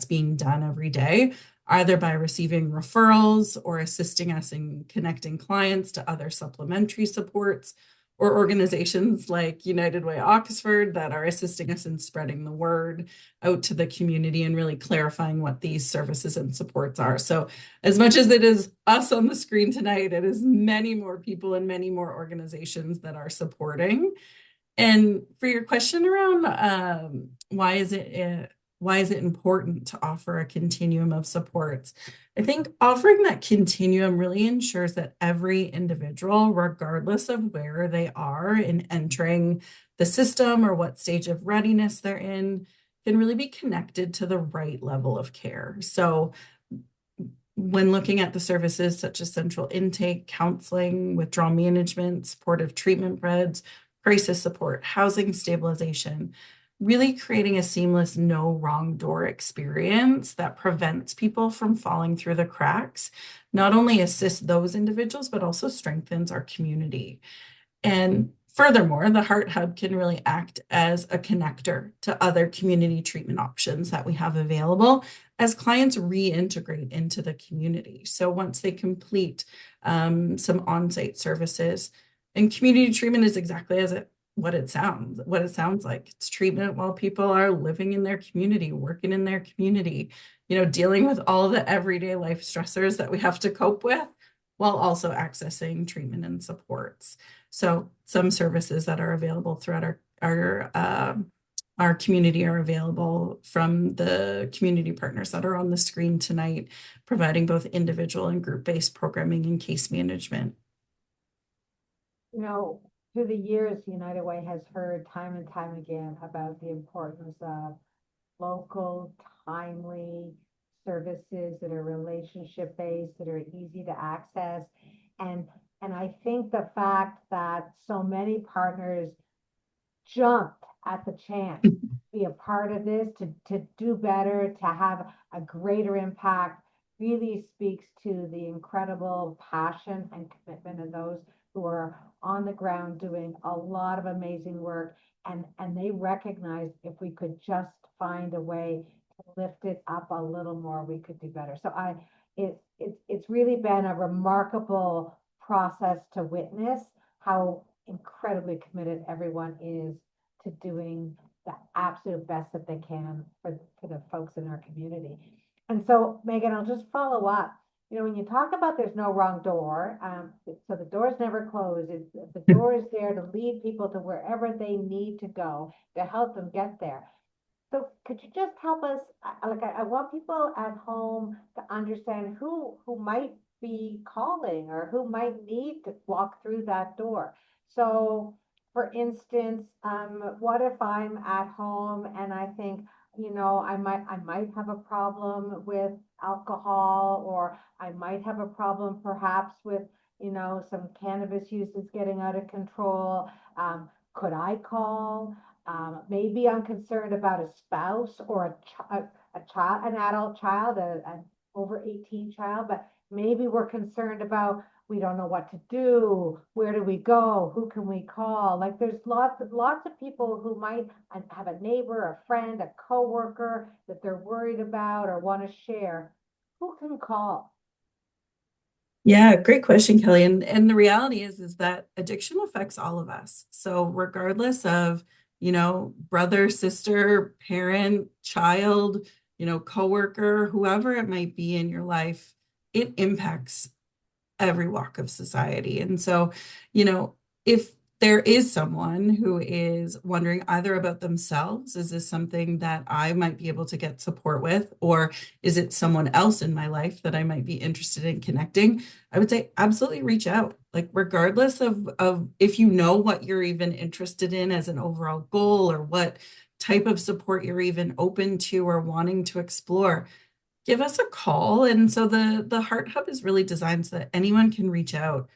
being done every day, either by receiving referrals or assisting us in connecting clients to other supplementary supports, or organizations like United Way Oxford that are assisting us in spreading the word out to the community and really clarifying what these services and supports are. So as much as it is us on the screen tonight, it is many more people and many more organizations that are supporting. And for your question around why is it important to offer a continuum of supports? I think offering that continuum really ensures that every individual, regardless of where they are in entering the system or what stage of readiness they're in, can really be connected to the right level of care. So when looking at the services such as central intake, counseling, withdrawal management, supportive treatment beds, crisis support, housing stabilization, really creating a seamless no wrong door experience that prevents people from falling through the cracks, not only assists those individuals, but also strengthens our community. And furthermore, the Heart Hub can really act as a connector to other community treatment options that we have available as clients reintegrate into the community. So once they complete some on-site services, and community treatment is exactly what it sounds like. It's treatment while people are living in their community, working in their community, dealing with all the everyday life stressors that we have to cope with, while also accessing treatment and supports. So some services that are available throughout our community are available from the community partners that are on the screen tonight, providing both individual and group-based programming and case management. Through the years, United Way has heard time and time again about the importance of local, timely services that are relationship based, that are easy to access. And I think the fact that so many partners jumped at the chance to be a part of this, to do better, to have a greater impact, really speaks to the incredible passion and commitment of those who are on the ground doing a lot of amazing work. And they recognize if we could just find a way to lift it up a little more, we could do better. So it's really been a remarkable process to witness how incredibly committed everyone is to doing the absolute best that they can for the folks in our community. And so, Megan, I'll just follow up. You know, when you talk about there's no wrong door, so the door's never closed. The door is there to lead people to wherever they need to go to help them get there. So could you just help us? I want people at home to understand who might be calling or who might need to walk through that door. So, for instance, what if I'm at home and I think, I might have a problem with alcohol, or I might have a problem perhaps with, some cannabis use is getting out of control. Could I call? Maybe I'm concerned about a spouse or a child, an adult child, an over 18 child, but maybe we're concerned about we don't know what to do. Where do we go? Who can we call? Like there's lots of people who might have a neighbor, a friend, a coworker that they're worried about or want to share. Who can call? Yeah, great question, Kelly. And the reality is that addiction affects all of us. So regardless of, brother, sister, parent, child, coworker, whoever it might be in your life, it impacts every walk of society. And so, if there is someone who is wondering either about themselves, is this something that I might be able to get support with, or is it someone else in my life that I might be interested in connecting? I would say absolutely reach out. Like regardless of if you know what you're even interested in as an overall goal or what type of support you're even open to or wanting to explore, give us a call. And so the Heart Hub is really designed so that anyone can reach out.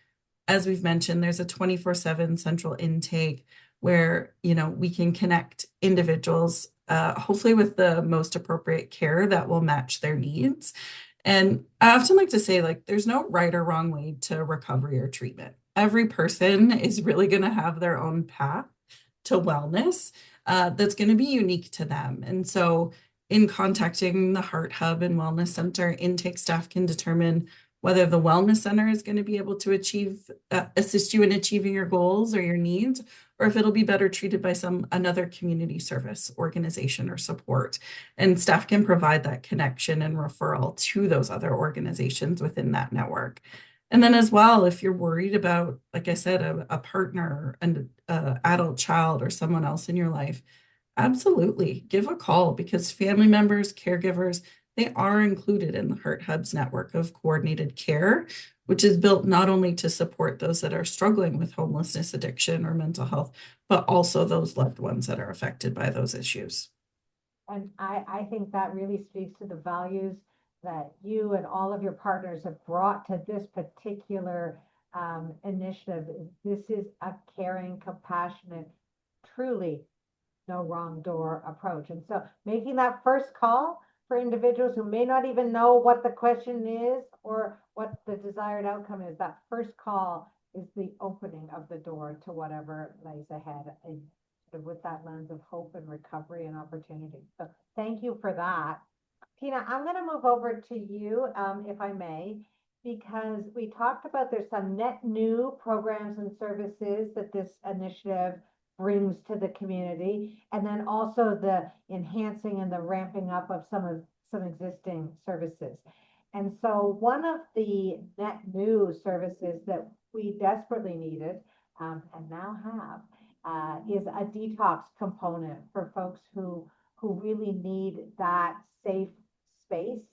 As we've mentioned, there's a 24/7 central intake where, we can connect individuals, hopefully with the most appropriate care that will match their needs. And I often like to say, like, there's no right or wrong way to recovery or treatment. Every person is really going to have their own path to wellness, that's going to be unique to them. And so, in contacting the Heart Hub and Wellness Center, intake staff can determine whether the wellness center is going to be able to assist you in achieving your goals or your needs, or if it'll be better treated by another community service organization or support. And staff can provide that connection and referral to those other organizations within that network. And then as well, if you're worried about, like I said, a partner, an adult child, or someone else in your life, absolutely give a call, because family members, caregivers, they are included in the Heart Hub's network of coordinated care, which is built not only to support those that are struggling with homelessness, addiction, or mental health, but also those loved ones that are affected by those issues. And I think that really speaks to the values that you and all of your partners have brought to this particular initiative. This is a caring, compassionate, truly no wrong door approach. And so making that first call for individuals who may not even know what the question is or what the desired outcome is, that first call is the opening of the door to whatever lays ahead, and with that lens of hope and recovery and opportunity. So thank you for that. Tina, I'm going to move over to you, if I may, because we talked about there's some net new programs and services that this initiative brings to the community, and then also the enhancing and the ramping up of some existing services. And so one of the net new services that we desperately needed, and now have, is a detox component for folks who really need that safe space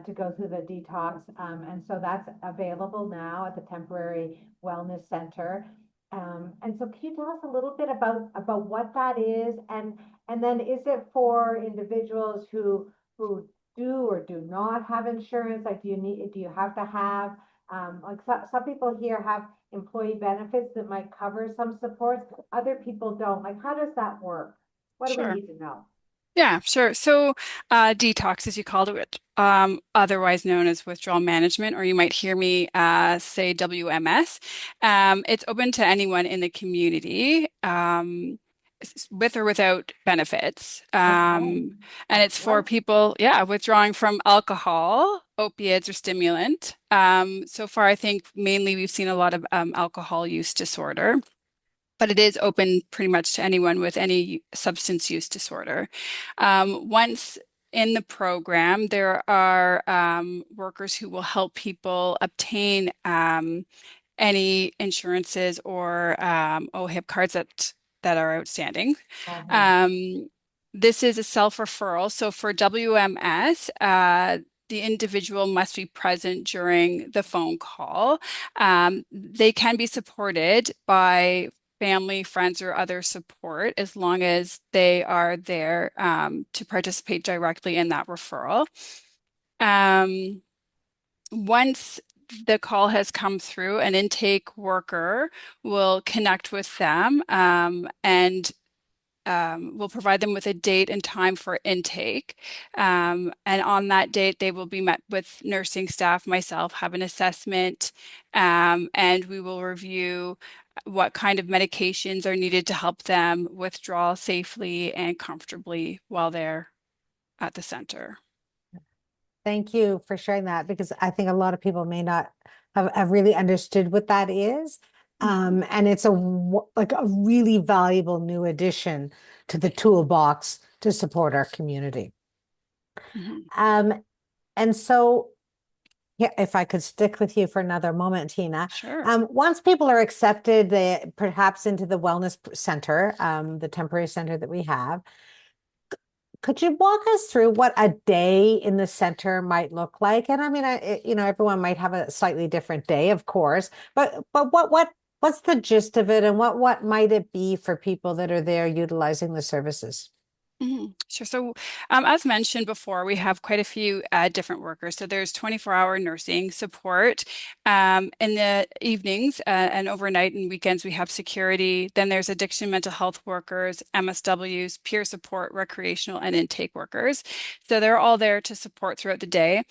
to go through the detox. And so that's available now at the Temporary Wellness Center. And so can you tell us a little bit about what that is? And then is it for individuals who do or do not have insurance? Like, do you have to have, like some people here have employee benefits that might cover some supports, other people don't. Like, how does that work? What do we Sure. need to know? Yeah, sure. So, detox, as you called it, otherwise known as withdrawal management, or you might hear me say WMS. It's open to anyone in the community, with or without benefits. Okay. And it's for Excellent. people, yeah, withdrawing from alcohol, opiates, or stimulant. So far, I think mainly we've seen a lot of alcohol use disorder, but it is open pretty much to anyone with any substance use disorder. Once in the program, there are workers who will help people obtain any insurances or OHIP cards that are outstanding. Mhm. Um, this is a self-referral. So for WMS, the individual must be present during the phone call. They can be supported by family, friends, or other support as long as they are there to participate directly in that referral. Um, Once the call has come through, an intake worker will connect with them and we'll provide them with a date and time for intake. And on that date, they will be met with nursing staff, myself, have an assessment, and we will review what kind of medications are needed to help them withdraw safely and comfortably while they're at the center. Thank you for sharing that because I think a lot of people may not have really understood what that is. Mhm, And it's like a really valuable new addition to the toolbox to support our community. mhm. Um, and so, yeah, if I could stick with you for another moment, Tina. Sure. Once people are accepted, perhaps into the wellness center, the temporary center that we have, could you walk us through what a day in the center might look like? And I mean, everyone might have a slightly different day, of course, but what's the gist of it, and what might it be for people that are there utilizing the services? Sure. So, as mentioned before, we have quite a few different workers. So there's 24-hour nursing support. In the evenings and overnight and weekends, we have security. Then there's addiction mental health workers, MSWs, peer support, recreational, and intake workers. So they're all there to support throughout the day.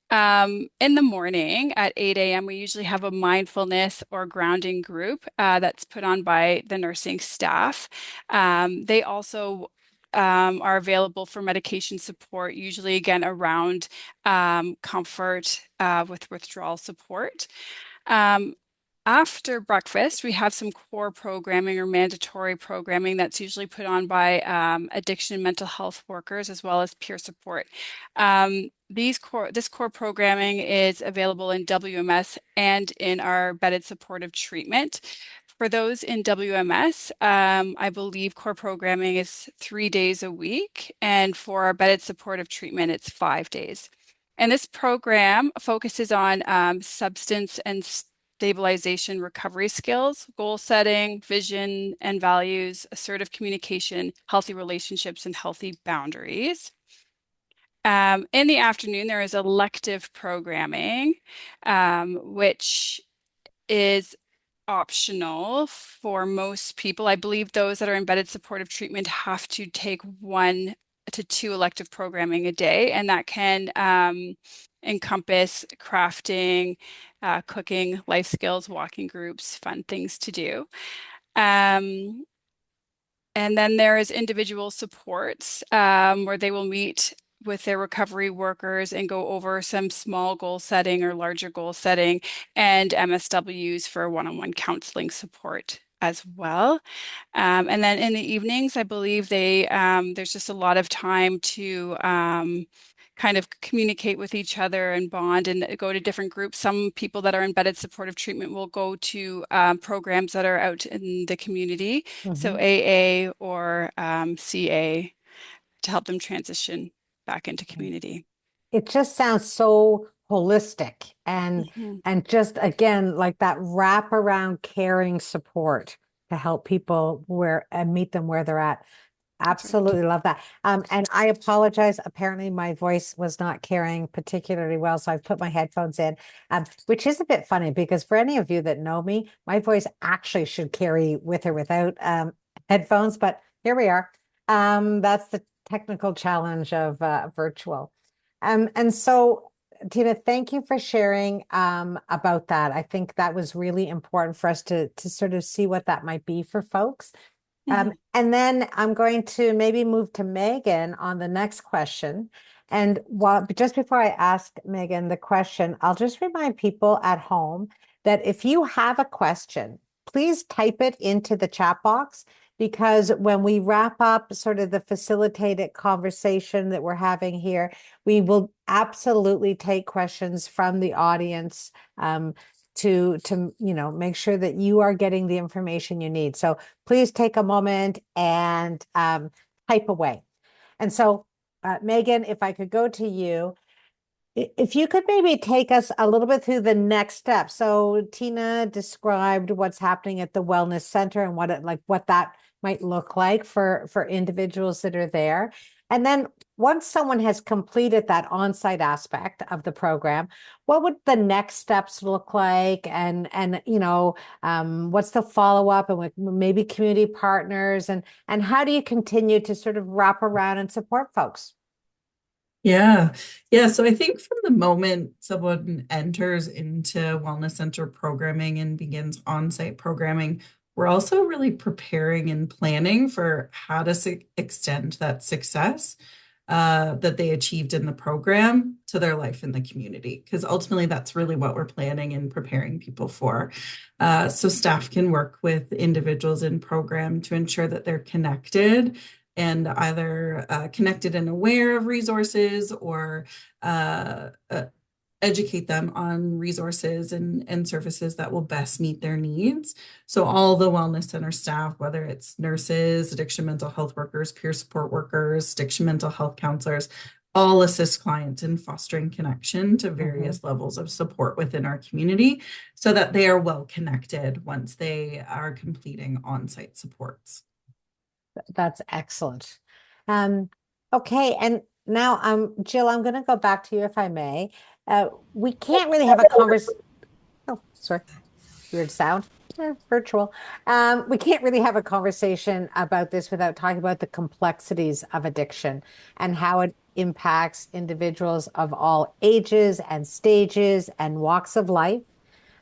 In the morning at 8 a.m., we usually have a mindfulness or grounding group that's put on by the nursing staff. They also are available for medication support, usually again around comfort with withdrawal support. Um, After breakfast, we have some core programming or mandatory programming that's usually put on by addiction and mental health workers as well as peer support. This core programming is available in WMS and in our bedded supportive treatment. For those in WMS, I believe core programming is 3 days a week, and for our bedded supportive treatment, it's 5 days. And this program focuses on substance and stabilization recovery skills, goal setting, vision and values, assertive communication, healthy relationships, and healthy boundaries. In the afternoon, there is elective programming, which is optional for most people. I believe those that are embedded supportive treatment have to take 1 to 2 elective programming a day, and that can encompass crafting, cooking, life skills, walking groups, fun things to do. Um, and then there is individual supports where they will meet with their recovery workers and go over some small goal setting or larger goal setting, and MSWs for one-on-one counseling support as well. And then in the evenings, I believe there's just a lot of time to kind of communicate with each other and bond and go to different groups. Some people that are embedded supportive treatment will go to programs that are out in the community, so Mhm. AA or CA to help them transition back into community. It just sounds so holistic Mhm. and just again like that wraparound caring support to help people where and meet them where they're at. That's right. Absolutely love that. And I apologize. Apparently, my voice was not carrying particularly well, so I've put my headphones in, which is a bit funny because for any of you that know me, my voice actually should carry with or without headphones. But here we are. That's technical challenge of virtual. And so, Tina, thank you for sharing about that. I think that was really important for us to sort of see what that might be for folks. And then I'm going to maybe move to Megan on the next question. And just before I ask Megan the question, I'll just remind people at home that if you have a question, please type it into the chat box, because when we wrap up sort of the facilitated conversation that we're having here, we will absolutely take questions from the audience to make sure that you are getting the information you need. So please take a moment and type away. And so, Megan, if I could go to you, if you could maybe take us a little bit through the next step. So Tina described what's happening at the Wellness Center and what that might look like for individuals that are there. And then once someone has completed that on-site aspect of the program, what would the next steps look like? And what's the follow-up, and with maybe community partners, and how do you continue to sort of wrap around and support folks? Yeah. So I think from the moment someone enters into Wellness Center programming and begins on-site programming, we're also really preparing and planning for how to extend that success that they achieved in the program to their life in the community, because ultimately that's really what we're planning and preparing people for. So staff can work with individuals in program to ensure that they're connected, and either connected and aware of resources, or educate them on resources and services that will best meet their needs. So all the Wellness Center staff, whether it's nurses, addiction mental health workers, peer support workers, addiction mental health counselors, all assist clients in fostering connection to various levels of support within our community, so that they are well connected once they are completing on-site supports. That's excellent. Okay, and now Jill, I'm going to go back to you if I may. We can't really have a conversation. Oh, sorry, weird sound. Virtual. We can't really have a conversation about this without talking about the complexities of addiction and how it impacts individuals of all ages and stages and walks of life.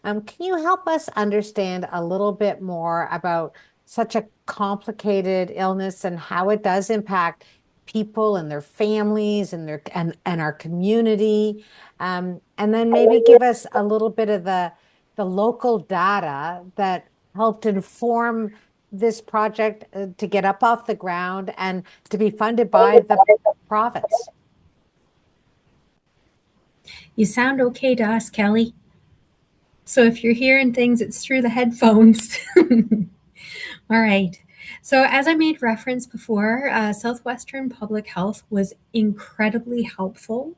Can you help us understand a little bit more about such a complicated illness and how it does impact people and their families and our community? And then maybe give us a little bit of the local data that helped inform this project to get up off the ground and to be funded by the province. You sound okay to us, Kelly. So if you're hearing things, it's through the headphones. All right. So as I made reference before, Southwestern Public Health was incredibly helpful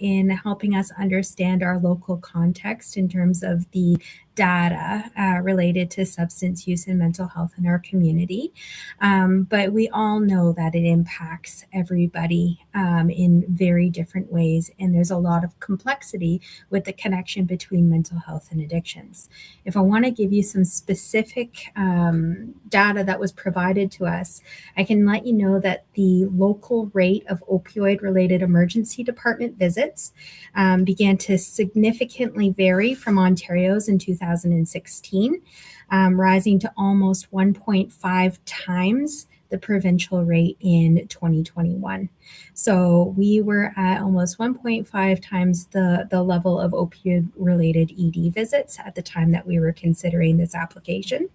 in helping us understand our local context in terms of the data related to substance use and mental health in our community. But we all know that it impacts everybody in very different ways. And there's a lot of complexity with the connection between mental health and addictions. If I want to give you some specific data that was provided to us, I can let you know that the local rate of opioid-related emergency department visits began to significantly vary from Ontario's in 2016, rising to almost 1.5 times the provincial rate in 2021. So we were at almost 1.5 times the level of opioid-related ED visits at the time that we were considering this application.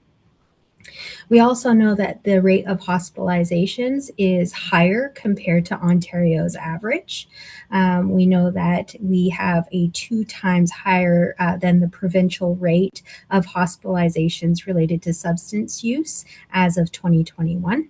We also know that the rate of hospitalizations is higher compared to Ontario's average. We know that we have a 2 times higher than the provincial rate of hospitalizations related to substance use as of 2021.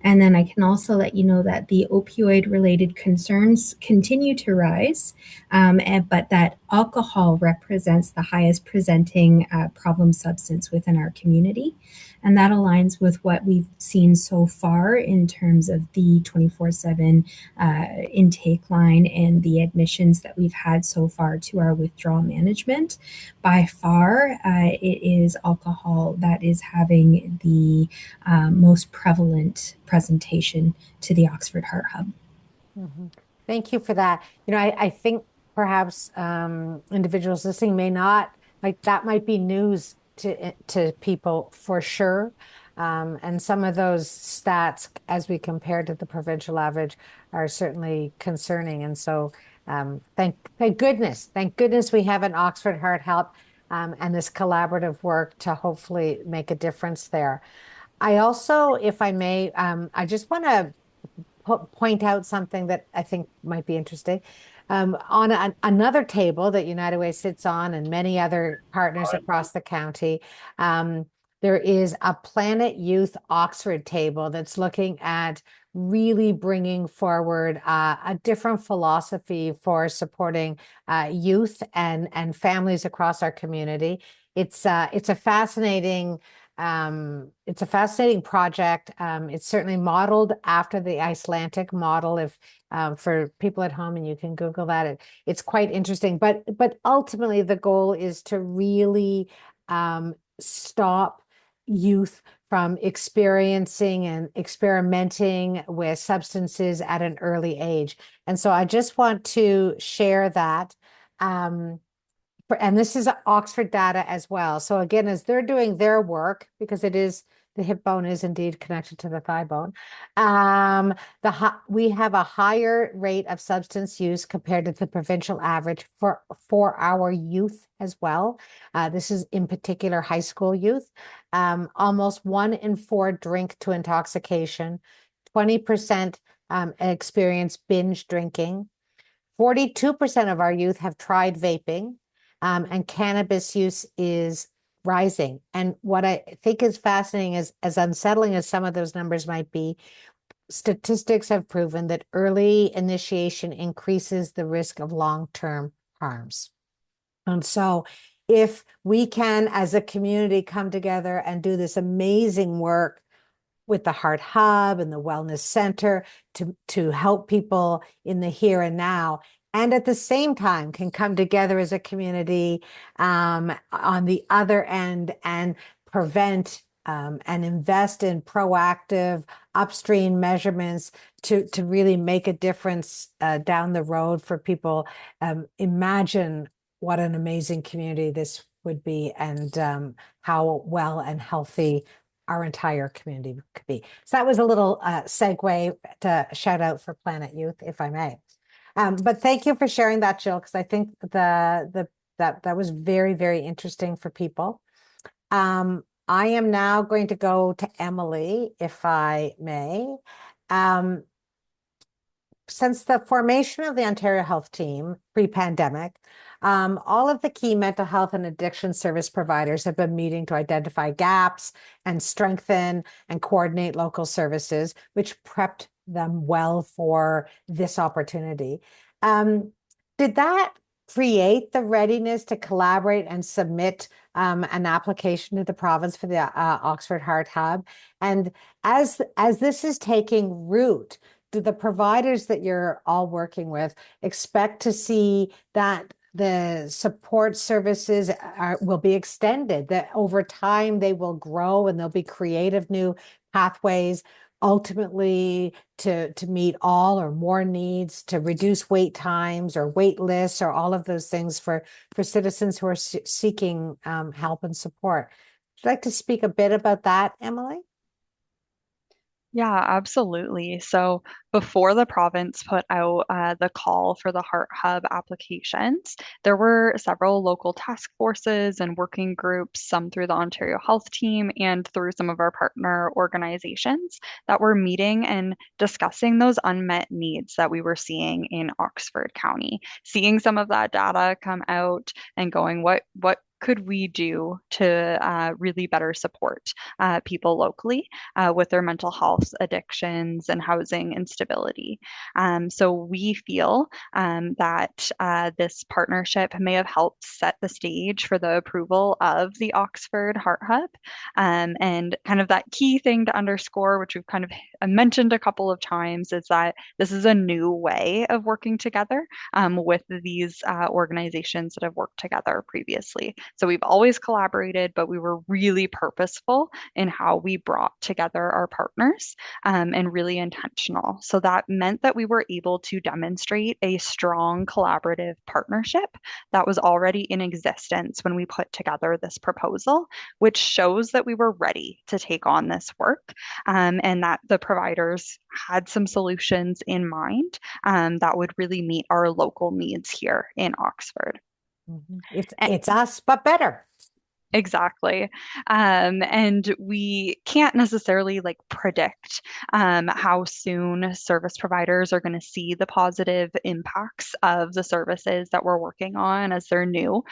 And then I can also let you know that the opioid-related concerns continue to rise, but that alcohol represents the highest presenting problem substance within our community. And that aligns with what we've seen so far in terms of the 24/7 intake line and the admissions that we've had so far to our withdrawal management. By far, it is alcohol that is having the most prevalent presentation to the Oxford Heart Hub. Mhm. Thank you for that. I think perhaps individuals listening may not like that might be news to people for sure. And some of those stats, as we compare to the provincial average, are certainly concerning. And so, thank goodness we have an Oxford Heart Help and this collaborative work to hopefully make a difference there. I also, if I may, I just want to point out something that I think might be interesting. On another table that United Way sits on and many other partners across the county, there is a Planet Youth Oxford table that's looking at really bringing forward a different philosophy for supporting youth and families across our community. It's a fascinating project. It's certainly modeled after the Icelandic model. If for people at home, and you can Google that, it's quite interesting. But ultimately, the goal is to really stop youth from experiencing and experimenting with substances at an early age. And so I just want to share that. And this is Oxford data as well. So again, as they're doing their work, because the hip bone is indeed connected to the thigh bone, we have a higher rate of substance use compared to the provincial average for our youth as well. This is in particular high school youth. Almost 1 in 4 drink to intoxication, 20% experience binge drinking. 42% of our youth have tried vaping, and cannabis use is rising. And what I think is fascinating is, as unsettling as some of those numbers might be, statistics have proven that early initiation increases the risk of long-term harms. And so if we can, as a community, come together and do this amazing work with the Heart Hub and the Wellness Center to help people in the here and now, and at the same time can come together as a community on the other end and prevent and invest in proactive upstream measurements to really make a difference down the road for people. Imagine what an amazing community this would be, and how well and healthy our entire community could be. So that was a little segue to shout out for Planet Youth, if I may. But thank you for sharing that, Jill, because I think that was very, very interesting for people. I am now going to go to Emily, if I may. Since the formation of the Ontario Health Team pre-pandemic, all of the key mental health and addiction service providers have been meeting to identify gaps and strengthen and coordinate local services, which prepped them well for this opportunity. Did that create the readiness to collaborate and submit an application to the province for the Oxford Heart Hub? And as this is taking root, do the providers that you're all working with expect to see that the support services will be extended, that over time they will grow and there'll be creative new pathways ultimately to meet all or more needs, to reduce wait times or wait lists or all of those things for citizens who are seeking help and support? Would you like to speak a bit about that, Emily? Yeah, absolutely. So before the province put out the call for the Heart Hub applications, there were several local task forces and working groups, some through the Ontario Health Team and through some of our partner organizations that were meeting and discussing those unmet needs that we were seeing in Oxford County, seeing some of that data come out and going, what could we do to really better support people locally with their mental health addictions and housing instability. So we feel that this partnership may have helped set the stage for the approval of the Oxford Heart Hub. And kind of that key thing to underscore, which we've kind of mentioned a couple of times, is that this is a new way of working together with these organizations that have worked together previously. So we've always collaborated, but we were really purposeful in how we brought together our partners and really intentional. So that meant that we were able to demonstrate a strong collaborative partnership that was already in existence when we put together this proposal, which shows that we were ready to take on this work and that the providers had some solutions in mind that would really meet our local needs here in Oxford. It's us, but better. Exactly. And we can't necessarily like predict how soon service providers are going to see the positive impacts of the services that we're working on as they're new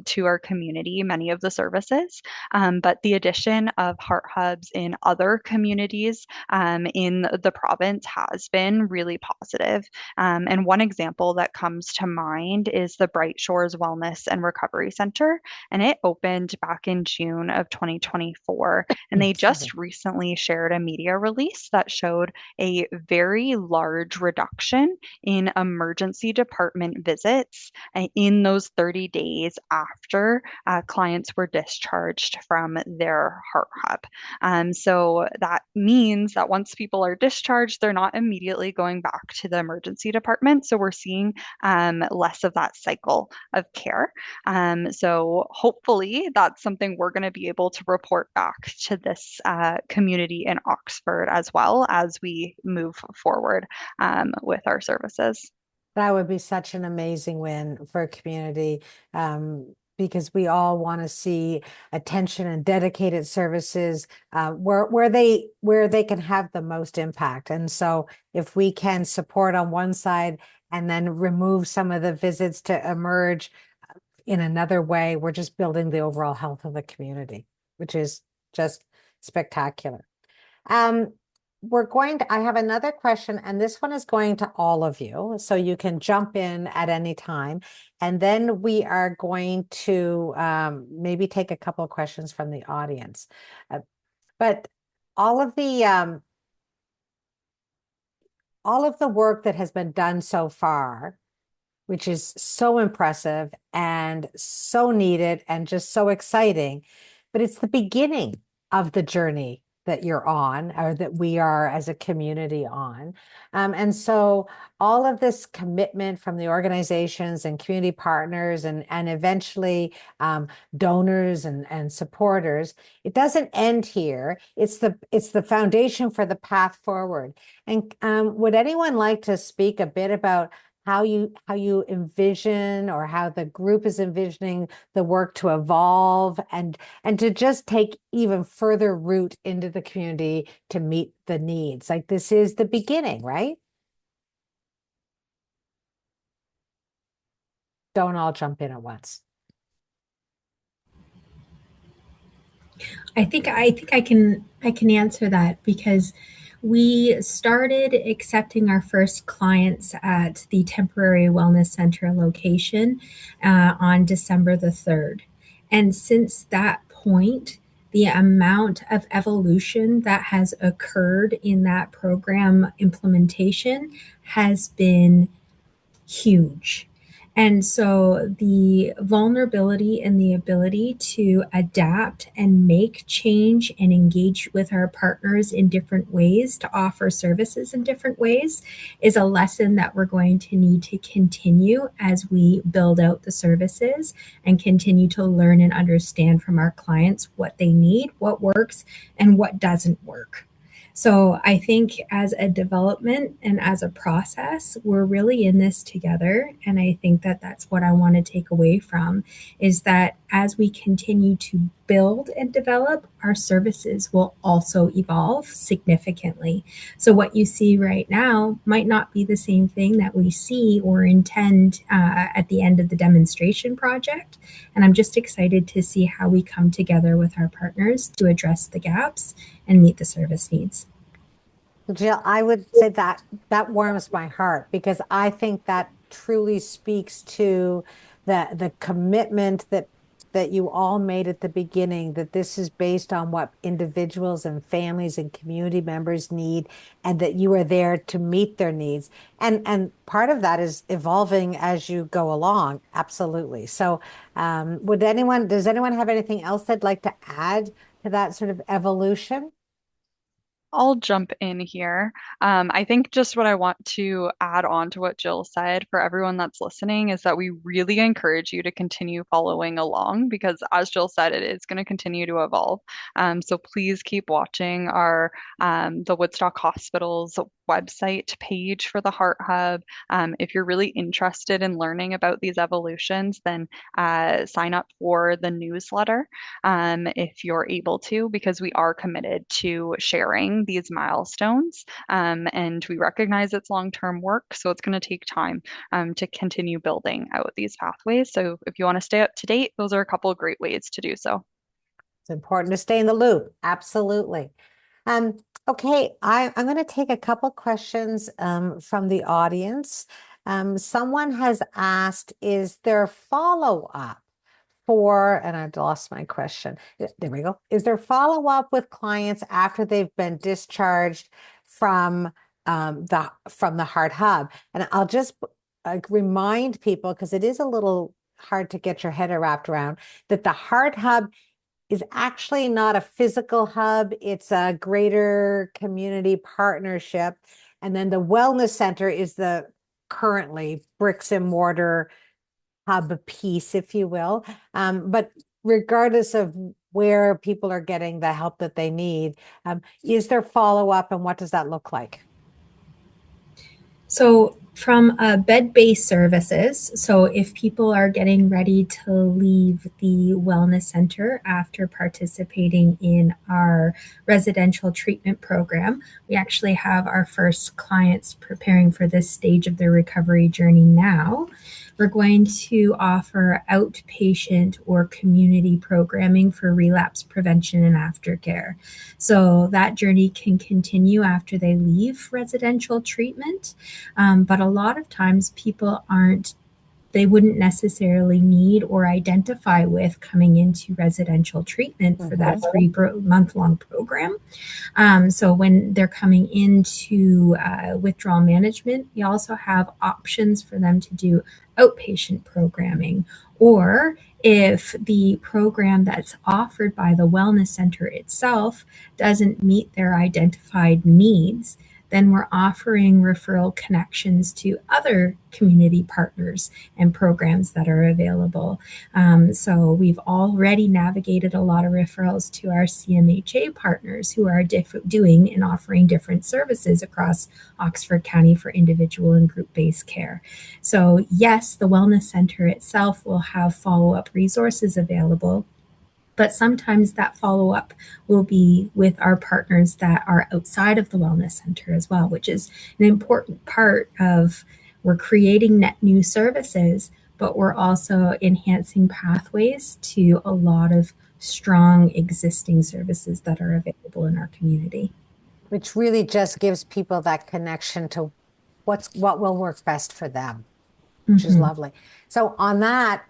to our community, many of the services. But the addition of heart hubs in other communities in the province has been really positive. And one example that comes to mind is the Bright Shores Wellness and Recovery Center, and it opened back in June of 2024. And they just recently shared a media release that showed a very large reduction in emergency department visits in those 30 days after clients were discharged from their heart hub. So that means that once people are discharged, they're not immediately going back to the emergency department. So we're seeing less of that cycle of care. So hopefully that's something we're going to be able to report back to this community in Oxford as well as we move forward with our services. That would be such an amazing win for a community, because we all want to see attention and dedicated services where they can have the most impact. And so if we can support on one side and then remove some of the visits to emerge in another way, we're just building the overall health of the community, which is just spectacular. I have another question, and this one is going to all of you, so you can jump in at any time. And then we are going to maybe take a couple of questions from the audience. But all of the work that has been done so far, which is so impressive and so needed and just so exciting, but it's the beginning of the journey that you're on, or that we are as a community on. And so all of this commitment from the organizations and community partners and eventually donors and supporters, it doesn't end here. It's the foundation for the path forward. And would anyone like to speak a bit about how you envision, or how the group is envisioning the work to evolve and to just take even further root into the community to meet the needs? Like, this is the beginning, right? Don't all jump in at once. I think I can answer that, because we started accepting our first clients at the temporary wellness center location on December the 3rd. And since that point, the amount of evolution that has occurred in that program implementation has been huge. And so the vulnerability and the ability to adapt and make change and engage with our partners in different ways to offer services in different ways is a lesson that we're going to need to continue as we build out the services and continue to learn and understand from our clients what they need, what works, and what doesn't work. So I think as a development and as a process, we're really in this together. And I think that that's what I want to take away from, is that as we continue to build and develop, our services will also evolve significantly. So what you see right now might not be the same thing that we see or intend at the end of the demonstration project. And I'm just excited to see how we come together with our partners to address the gaps and meet the service needs. Jill, I would say that warms my heart, because I think that truly speaks to the commitment that that you all made at the beginning, that this is based on what individuals and families and community members need, and that you are there to meet their needs. And part of that is evolving as you go along. Absolutely. So does anyone have anything else they'd like to add to that sort of evolution? I'll jump in here. I think just what I want to add on to what Jill said for everyone that's listening is that we really encourage you to continue following along because, as Jill said, it is going to continue to evolve. So please keep watching our the Woodstock Hospital's website page for the Heart Hub. If you're really interested in learning about these evolutions, then sign up for the newsletter if you're able to, because we are committed to sharing these milestones. And we recognize it's long-term work, so it's going to take time to continue building out these pathways. So if you want to stay up to date, those are a couple of great ways to do so. It's important to stay in the loop. Absolutely. Um, okay, I'm going to take a couple questions from the audience. Someone has asked, is there follow-up and I've lost my question. There we go. Is there follow-up with clients after they've been discharged from the Heart Hub? And I'll just remind people, because it is a little hard to get your head wrapped around, that the Heart Hub is actually not a physical hub. It's a greater community partnership. And then the Wellness Center is the currently bricks and mortar hub piece, if you will. But regardless of where people are getting the help that they need, is there follow-up and what does that look like? So from bed-based services, so if people are getting ready to leave the wellness center after participating in our residential treatment program, we actually have our first clients preparing for this stage of their recovery journey now. We're going to offer outpatient or community programming for relapse prevention and aftercare. So that journey can continue after they leave residential treatment. But a lot of times people they wouldn't necessarily need or identify with coming into residential treatment for that 3-month-long program. So when they're coming into withdrawal management, we also have options for them to do outpatient programming, or if the program that's offered by the wellness center itself doesn't meet their identified needs, then we're offering referral connections to other community partners and programs that are available. So we've already navigated a lot of referrals to our CMHA partners who are doing and offering different services across Oxford County for individual and group-based care. So yes, the Wellness Center itself will have follow-up resources available, but sometimes that follow-up will be with our partners that are outside of the Wellness Center as well, which is an important part of we're creating net new services, but we're also enhancing pathways to a lot of strong existing services that are available in our community. Which really just gives people that connection to what will work best for them, which is lovely. So on that,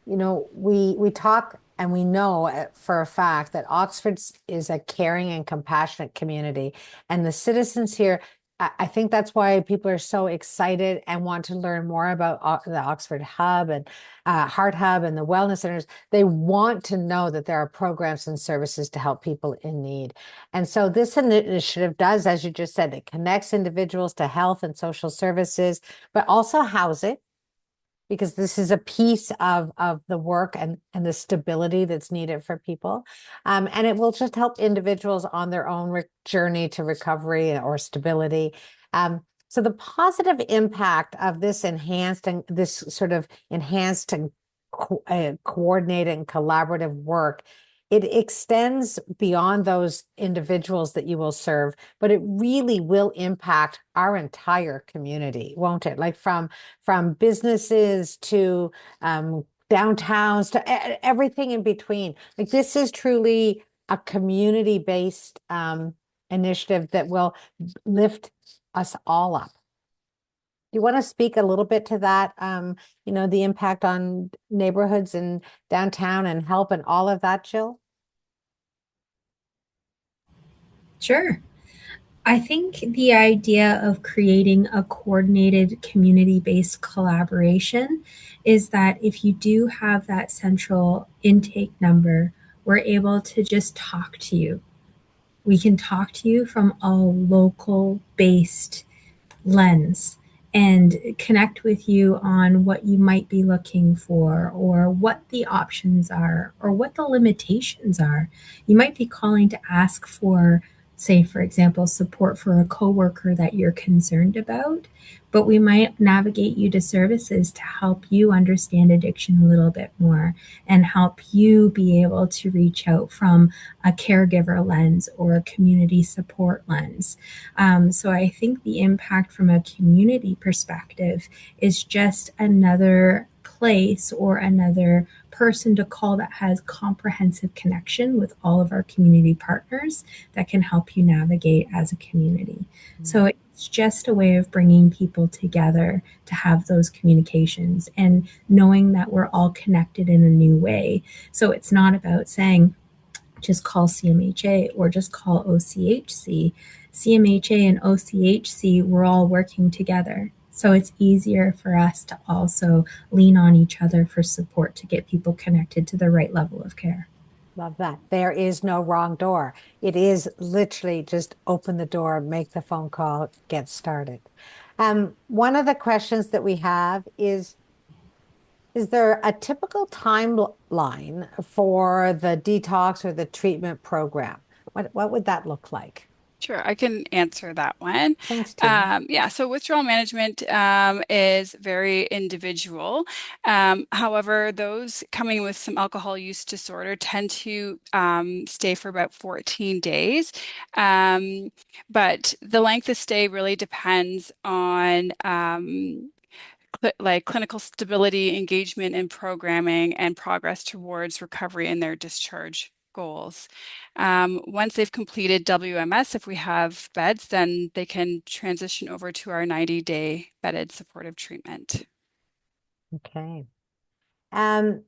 we talk and we know for a fact that Oxford is a caring and compassionate community, and the citizens here, I think that's why people are so excited and want to learn more about the Oxford Hub and Heart Hub and the wellness centers. They want to know that there are programs and services to help people in need. And so this initiative does, as you just said, it connects individuals to health and social services, but also housing, because this is a piece of the work and the stability that's needed for people. And it will just help individuals on their own journey to recovery or stability. So the positive impact of this enhanced and coordinated and collaborative work, it extends beyond those individuals that you will serve, but it really will impact our entire community, won't it? Like from businesses to downtowns to everything in between. Like this is truly a community-based initiative that will lift us all up. you want to speak a little bit to that? The impact on neighborhoods and downtown and help and all of that, Jill? Sure. I think the idea of creating a coordinated community based collaboration is that if you do have that central intake number, we're able to just talk to you. We can talk to you from a local based lens and connect with you on what you might be looking for or what the options are or what the limitations are. You might be calling to ask for, say, for example, support for a coworker that you're concerned about, but we might navigate you to services to help you understand addiction a little bit more and help you be able to reach out from a caregiver lens or a community support lens. So I think the impact from a community perspective is just another place or another person to call that has comprehensive connection with all of our community partners that can help you navigate as a community. So it's just a way of bringing people together to have those communications and knowing that we're all connected in a new way. So it's not about saying, just call CMHA or just call OCHC. CMHA and OCHC, we're all working together. So it's easier for us to also lean on each other for support to get people connected to the right level of care. Love that. There is no wrong door. It is literally just open the door, make the phone call, get started. One of the questions that we have is there a typical timeline for the detox or the treatment program? What would that look like? Sure, I can answer that one. Thanks, Tina. Yeah, so withdrawal management is very individual. However, those coming with some alcohol use disorder tend to stay for about 14 days. But the length of stay really depends on like clinical stability, engagement in programming, and progress towards recovery in their discharge goals. Once they've completed WMS, if we have beds, then they can transition over to our 90-day bedded supportive treatment. Okay. And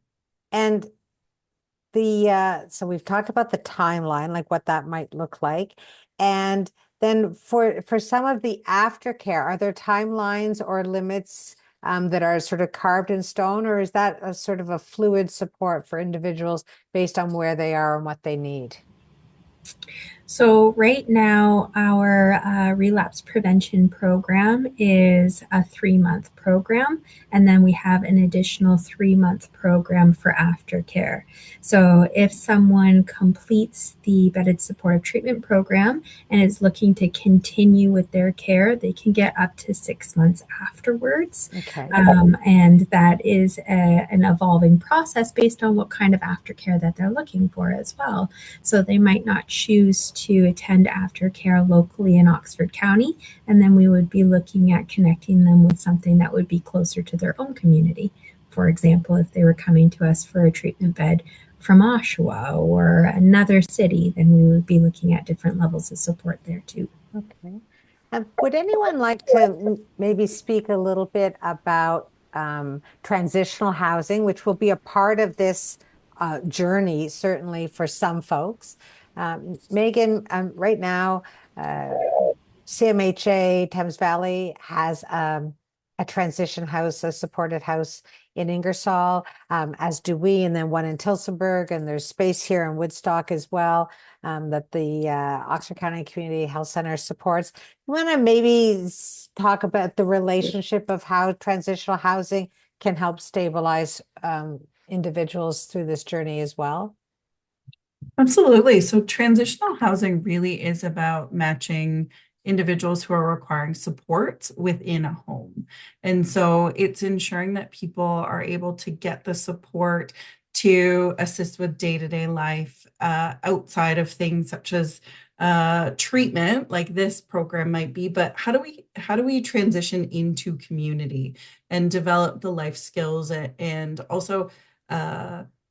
so we've talked about the timeline, like what that might look like. And then for some of the aftercare, are there timelines or limits that are sort of carved in stone, or is that a sort of a fluid support for individuals based on where they are and what they need? So, right now, our relapse prevention program is a 3 month program, and then we have an additional 3 month program for aftercare. So, if someone completes the bedded supportive treatment program and is looking to continue with their care, they can get up to 6 months afterwards. Okay. And that is an evolving process based on what kind of aftercare that they're looking for as well. So, they might not choose to attend aftercare locally in Oxford County, and then we would be looking at connecting them with something that would be closer to their own community. For example, if they were coming to us for a treatment bed from Oshawa or another city, then we would be looking at different levels of support there too. Okay. Would anyone like to maybe speak a little bit about transitional housing, which will be a part of this journey, certainly for some folks? Megan, right now, CMHA Thames Valley has a transition house, a supported house in Ingersoll, as do we, and then one in Tillsonburg, and there's space here in Woodstock as well, that the Oxford County Community Health Center supports. You want to maybe talk about the relationship of how transitional housing can help stabilize individuals through this journey as well? Absolutely. So transitional housing really is about matching individuals who are requiring support within a home. And so it's ensuring that people are able to get the support to assist with day-to-day life outside of things such as treatment, like this program might be, but how do we transition into community and develop the life skills and also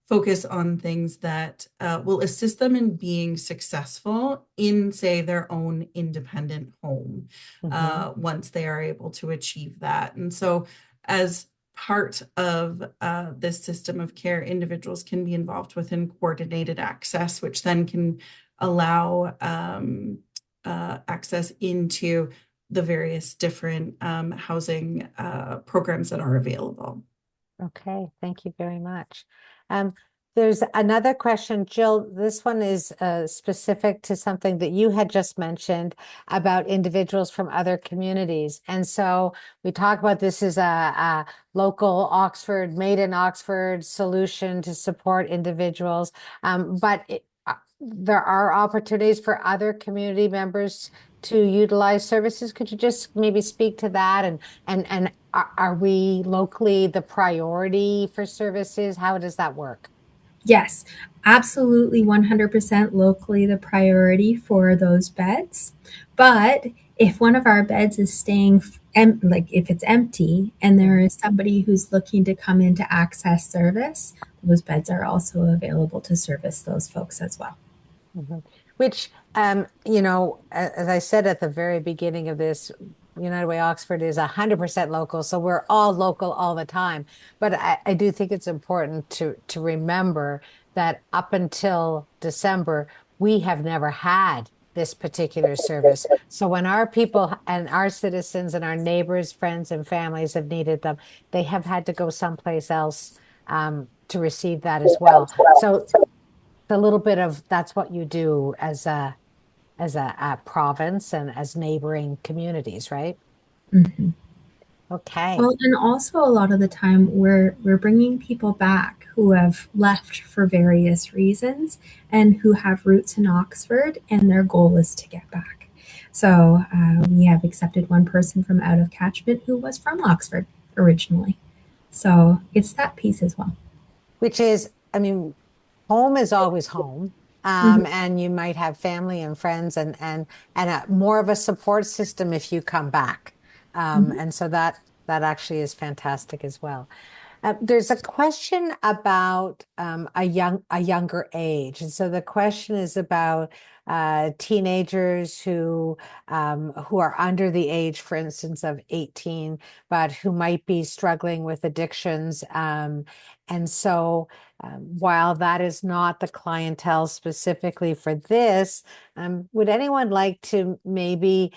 focus on things that will assist them in being successful in, say, their own independent home Mm-hmm. once they are able to achieve that. And so, as part of this system of care, individuals can be involved within coordinated access, which then can allow access into the various different housing programs that are available. Okay, thank you very much. Um, there's another question, Jill. This one is specific to something that you had just mentioned about individuals from other communities. And so we talk about this as a local Oxford, made in Oxford solution to support individuals. There are opportunities for other community members to utilize services. Could you just maybe speak to that and are we locally the priority for services? How does that work? Yes, absolutely 100% locally the priority for those beds. But if one of our beds is staying, like if it's empty and there is somebody who's looking to come in to access service, those beds are also available to service those folks as well. Mhm. Which, as I said at the very beginning of this, United Way Oxford is 100% local, so we're all local all the time. But I do think it's important to remember that up until December, we have never had this particular service. So when our people and our citizens and our neighbors, friends, and families have needed them, they have had to go someplace else to receive that as well. So a little bit of that's what you do as a province and as neighboring communities, right? Mhm. Okay. Well, and also a lot of the time we're bringing people back who have left for various reasons and who have roots in Oxford, and their goal is to get back. So we have accepted one person from out of catchment who was from Oxford originally. So it's that piece as well. Which is, I mean, home is always home. Mhm. And you might have family and friends and more of a support system if you come back. Mhm. And so that actually is fantastic as well. There's a question about a younger age, and so the question is about teenagers who are under the age, for instance, of 18, but who might be struggling with addictions. And so, while that is not the clientele specifically for this, would anyone like to maybe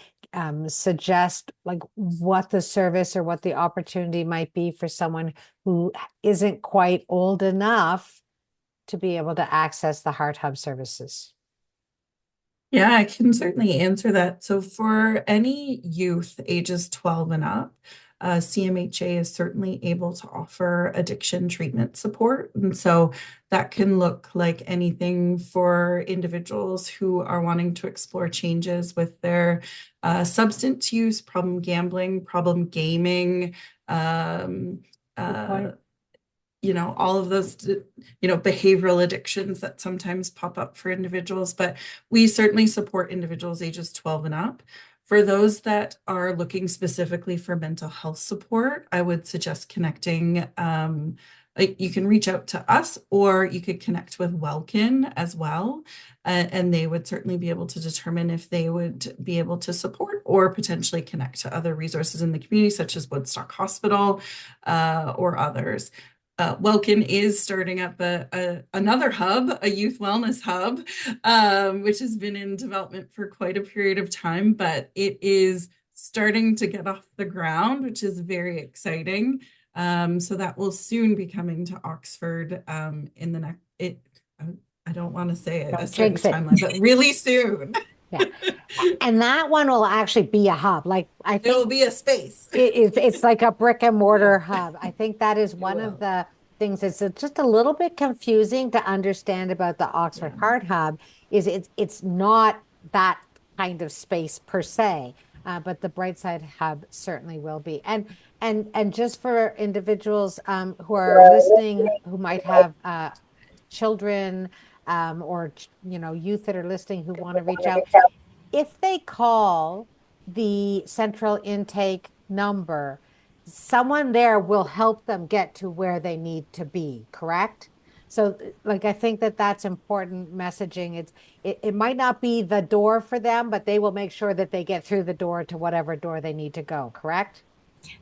suggest like what the service or what the opportunity might be for someone who isn't quite old enough to be able to access the Heart Hub services? Yeah, I can certainly answer that. So, for any youth ages 12 and up, CMHA is certainly able to offer addiction treatment support. And so that can look like anything for individuals who are wanting to explore changes with their substance use, problem gambling, problem gaming, um, Good uh, point. all of those, behavioral addictions that sometimes pop up for individuals. But we certainly support individuals ages 12 and up. For those that are looking specifically for mental health support, I would suggest connecting. You can reach out to us, or you could connect with Welkin as well. And they would certainly be able to determine if they would be able to support or potentially connect to other resources in the community, such as Woodstock Hospital or others. Welkin is starting up another hub, a youth wellness hub, which has been in development for quite a period of time, but it is starting to get off the ground, which is very exciting. So that will soon be coming to Oxford in the next, I don't want to say a Don't certain jinx it. timeline, but really soon. Yeah. And that one will actually be a hub. Like I It will think be a space. it's like a brick and Yeah, mortar hub. I think that is it one of will. the things that's just a little bit confusing to understand about the Oxford Yeah. Heart Hub is it's not that kind of space per se, but the Brightside Hub certainly will be. And just for individuals who are listening who might have children or youth that are listening who want to reach out, if they call the central intake number, someone there will help them get to where they need to be, correct? So like I think that that's important messaging. It might not be the door for them, but they will make sure that they get through the door to whatever door they need to go, correct?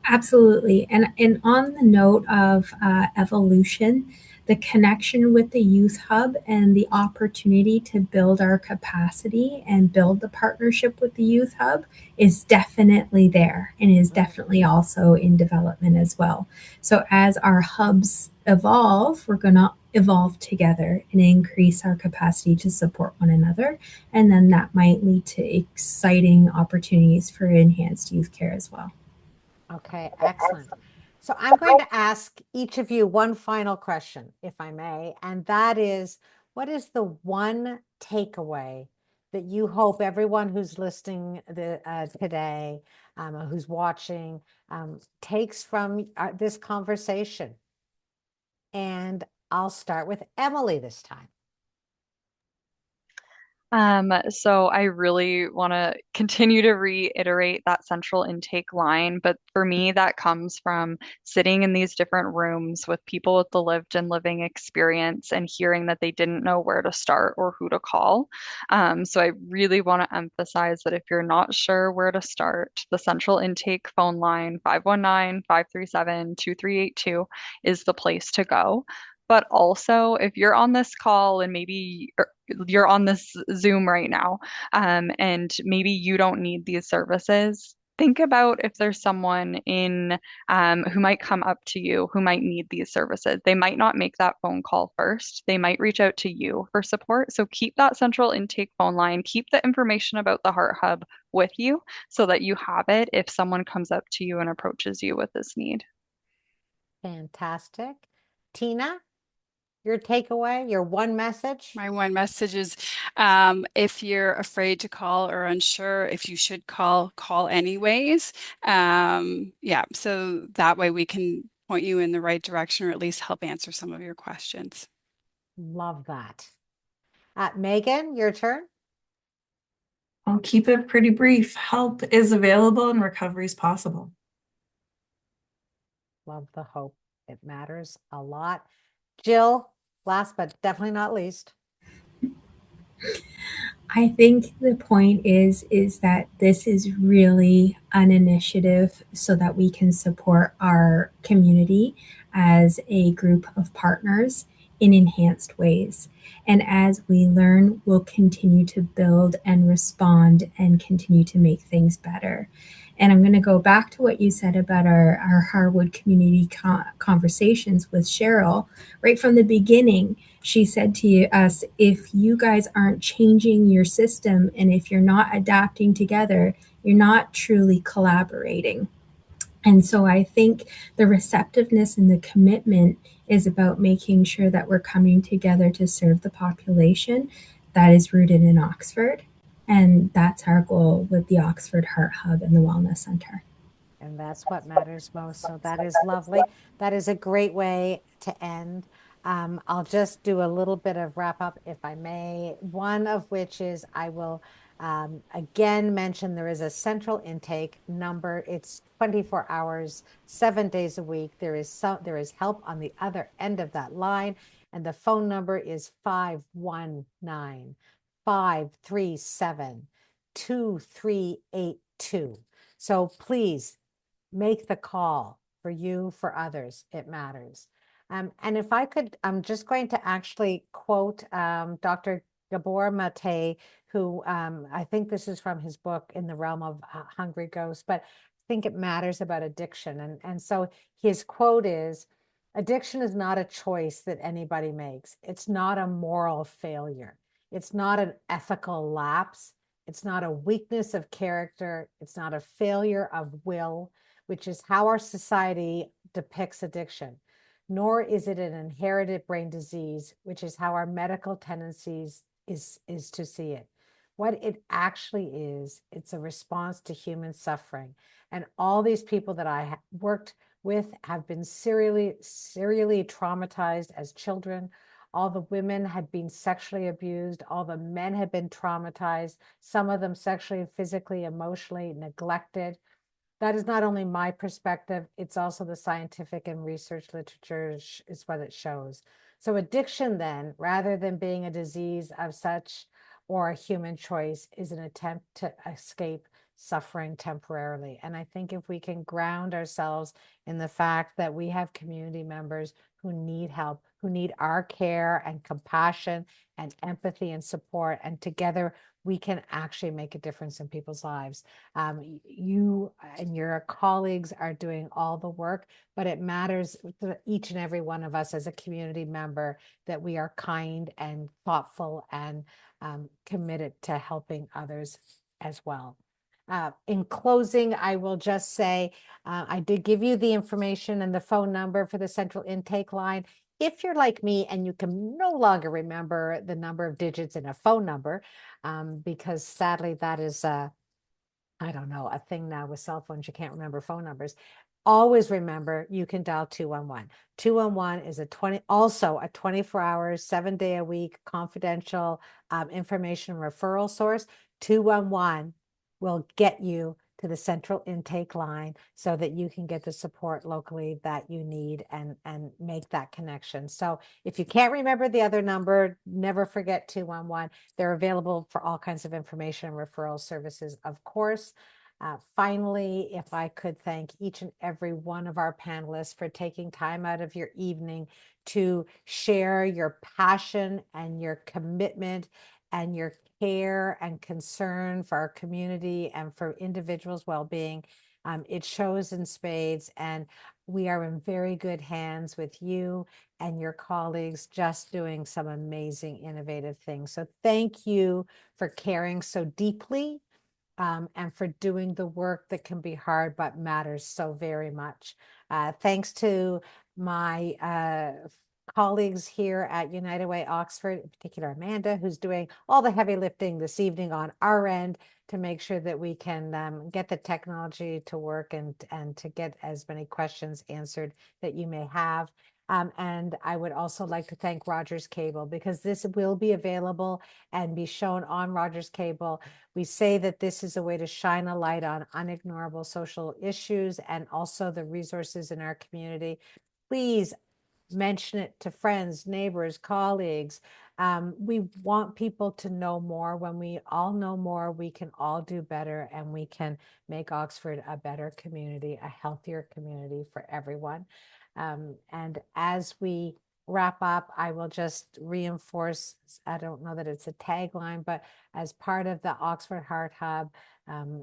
Absolutely. And on the note of evolution, the connection with the Youth Hub and the opportunity to build our capacity and build the partnership with the Youth Hub is definitely there and is definitely also in development as well. So as our hubs evolve, we're going to evolve together and increase our capacity to support one another. And then that might lead to exciting opportunities for enhanced youth care as well. Okay, excellent. So I'm going to ask each of you one final question, if I may, and that is, what is the one takeaway that you hope everyone who's listening today, who's watching, takes from this conversation? And I'll start with Emily this time. So I really want to continue to reiterate that central intake line, but for me, that comes from sitting in these different rooms with people with the lived and living experience and hearing that they didn't know where to start or who to call. So I really want to emphasize that if you're not sure where to start, the central intake phone line, 519-537-2382, is the place to go. But also, if you're on this call and maybe you're on this Zoom right now, and maybe you don't need these services, think about if there's someone in who might come up to you who might need these services. They might not make that phone call first. They might reach out to you for support. So keep that central intake phone line, keep the information about the Heart Hub with you so that you have it if someone comes up to you and approaches you with this need. Fantastic. Tina, your takeaway, your one message? My one message is if you're afraid to call or unsure if you should call, call anyways. Yeah, so that way we can point you in the right direction or at least help answer some of your questions. Love that. Megan, your turn. I'll keep it pretty brief. Help is available and recovery is possible. Love the hope. It matters a lot. Jill, last but definitely not least. I think the point is that this is really an initiative so that we can support our community as a group of partners in enhanced ways. And as we learn, we'll continue to build and respond and continue to make things better. And I'm going to go back to what you said about our Harwood community conversations with Cheryl. Right from the beginning, she said to us, if you guys aren't changing your system and if you're not adapting together, you're not truly collaborating. And so I think the receptiveness and the commitment is about making sure that we're coming together to serve the population that is rooted in Oxford. And that's our goal with the Oxford Heart Hub and the Wellness Center. And that's what matters most. So that is lovely. That is a great way to end. I'll just do a little bit of wrap up, if I may. One of which is I will again mention there is a central intake number. It's 24 hours, 7 days a week. There is help on the other end of that line. And the phone number is 519-537-2382. So please make the call for you, for others. It matters. And if I could, I'm just going to actually quote Dr. Gabor Mate, who I think this is from his book In the Realm of Hungry Ghosts, but I think it matters about addiction. And so his quote is, addiction is not a choice that anybody makes. It's not a moral failure. It's not an ethical lapse. It's not a weakness of character. It's not a failure of will, which is how our society depicts addiction, nor is it an inherited brain disease, which is how our medical tendencies is to see it. What it actually is, it's a response to human suffering. And all these people that I worked with have been serially traumatized as children. All the women had been sexually abused. All the men had been traumatized, some of them sexually, physically, emotionally neglected. That is not only my perspective, it's also the scientific and research literature is what it shows. So addiction then, rather than being a disease of such or a human choice, is an attempt to escape suffering temporarily. And I think if we can ground ourselves in the fact that we have community members who need help, who need our care and compassion and empathy and support, and together we can actually make a difference in people's lives. You and your colleagues are doing all the work, but it matters to each and every one of us as a community member that we are kind and thoughtful and committed to helping others as well. In closing, I will just say, I did give you the information and the phone number for the central intake line. If you're like me and you can no longer remember the number of digits in a phone number, because sadly that is, I don't know, a thing now with cell phones, you can't remember phone numbers. Always remember you can dial 211. 211 is also a 24 hours, 7-day a week confidential information referral source. 211 will get you to the central intake line so that you can get the support locally that you need and make that connection. So if you can't remember the other number, never forget 211. They're available for all kinds of information and referral services, of course. Finally, if I could thank each and every one of our panelists for taking time out of your evening to share your passion and your commitment and your care and concern for our community and for individuals' well-being. It shows in spades, and we are in very good hands with you and your colleagues just doing some amazing, innovative things. So thank you for caring so deeply and for doing the work that can be hard but matters so very much. Thanks to my colleagues here at United Way Oxford, in particular Amanda, who's doing all the heavy lifting this evening on our end to make sure that we can get the technology to work and to get as many questions answered that you may have. And I would also like to thank Rogers Cable, because this will be available and be shown on Rogers Cable. We say that this is a way to shine a light on unignorable social issues and also the resources in our community. Please mention it to friends, neighbors, colleagues. We want people to know more. When we all know more, we can all do better, and we can make Oxford a better community, a healthier community for everyone. And as we wrap up, I will just reinforce, I don't know that it's a tagline, but as part of the Oxford Heart Hub,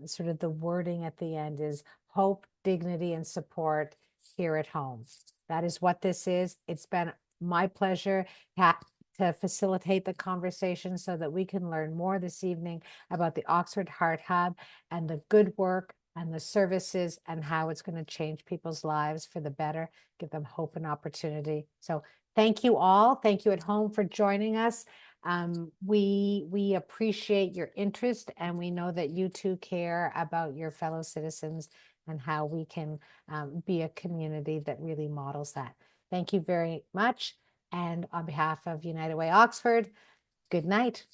sort of the wording at the end is hope, dignity, and support here at home. That is what this is. It's been my pleasure to facilitate the conversation so that we can learn more this evening about the Oxford Heart Hub and the good work and the services and how it's going to change people's lives for the better, give them hope and opportunity. So thank you all. Thank you at home for joining us. We appreciate your interest, and we know that you too care about your fellow citizens and how we can be a community that really models that. Thank you very much. And on behalf of United Way Oxford, good night.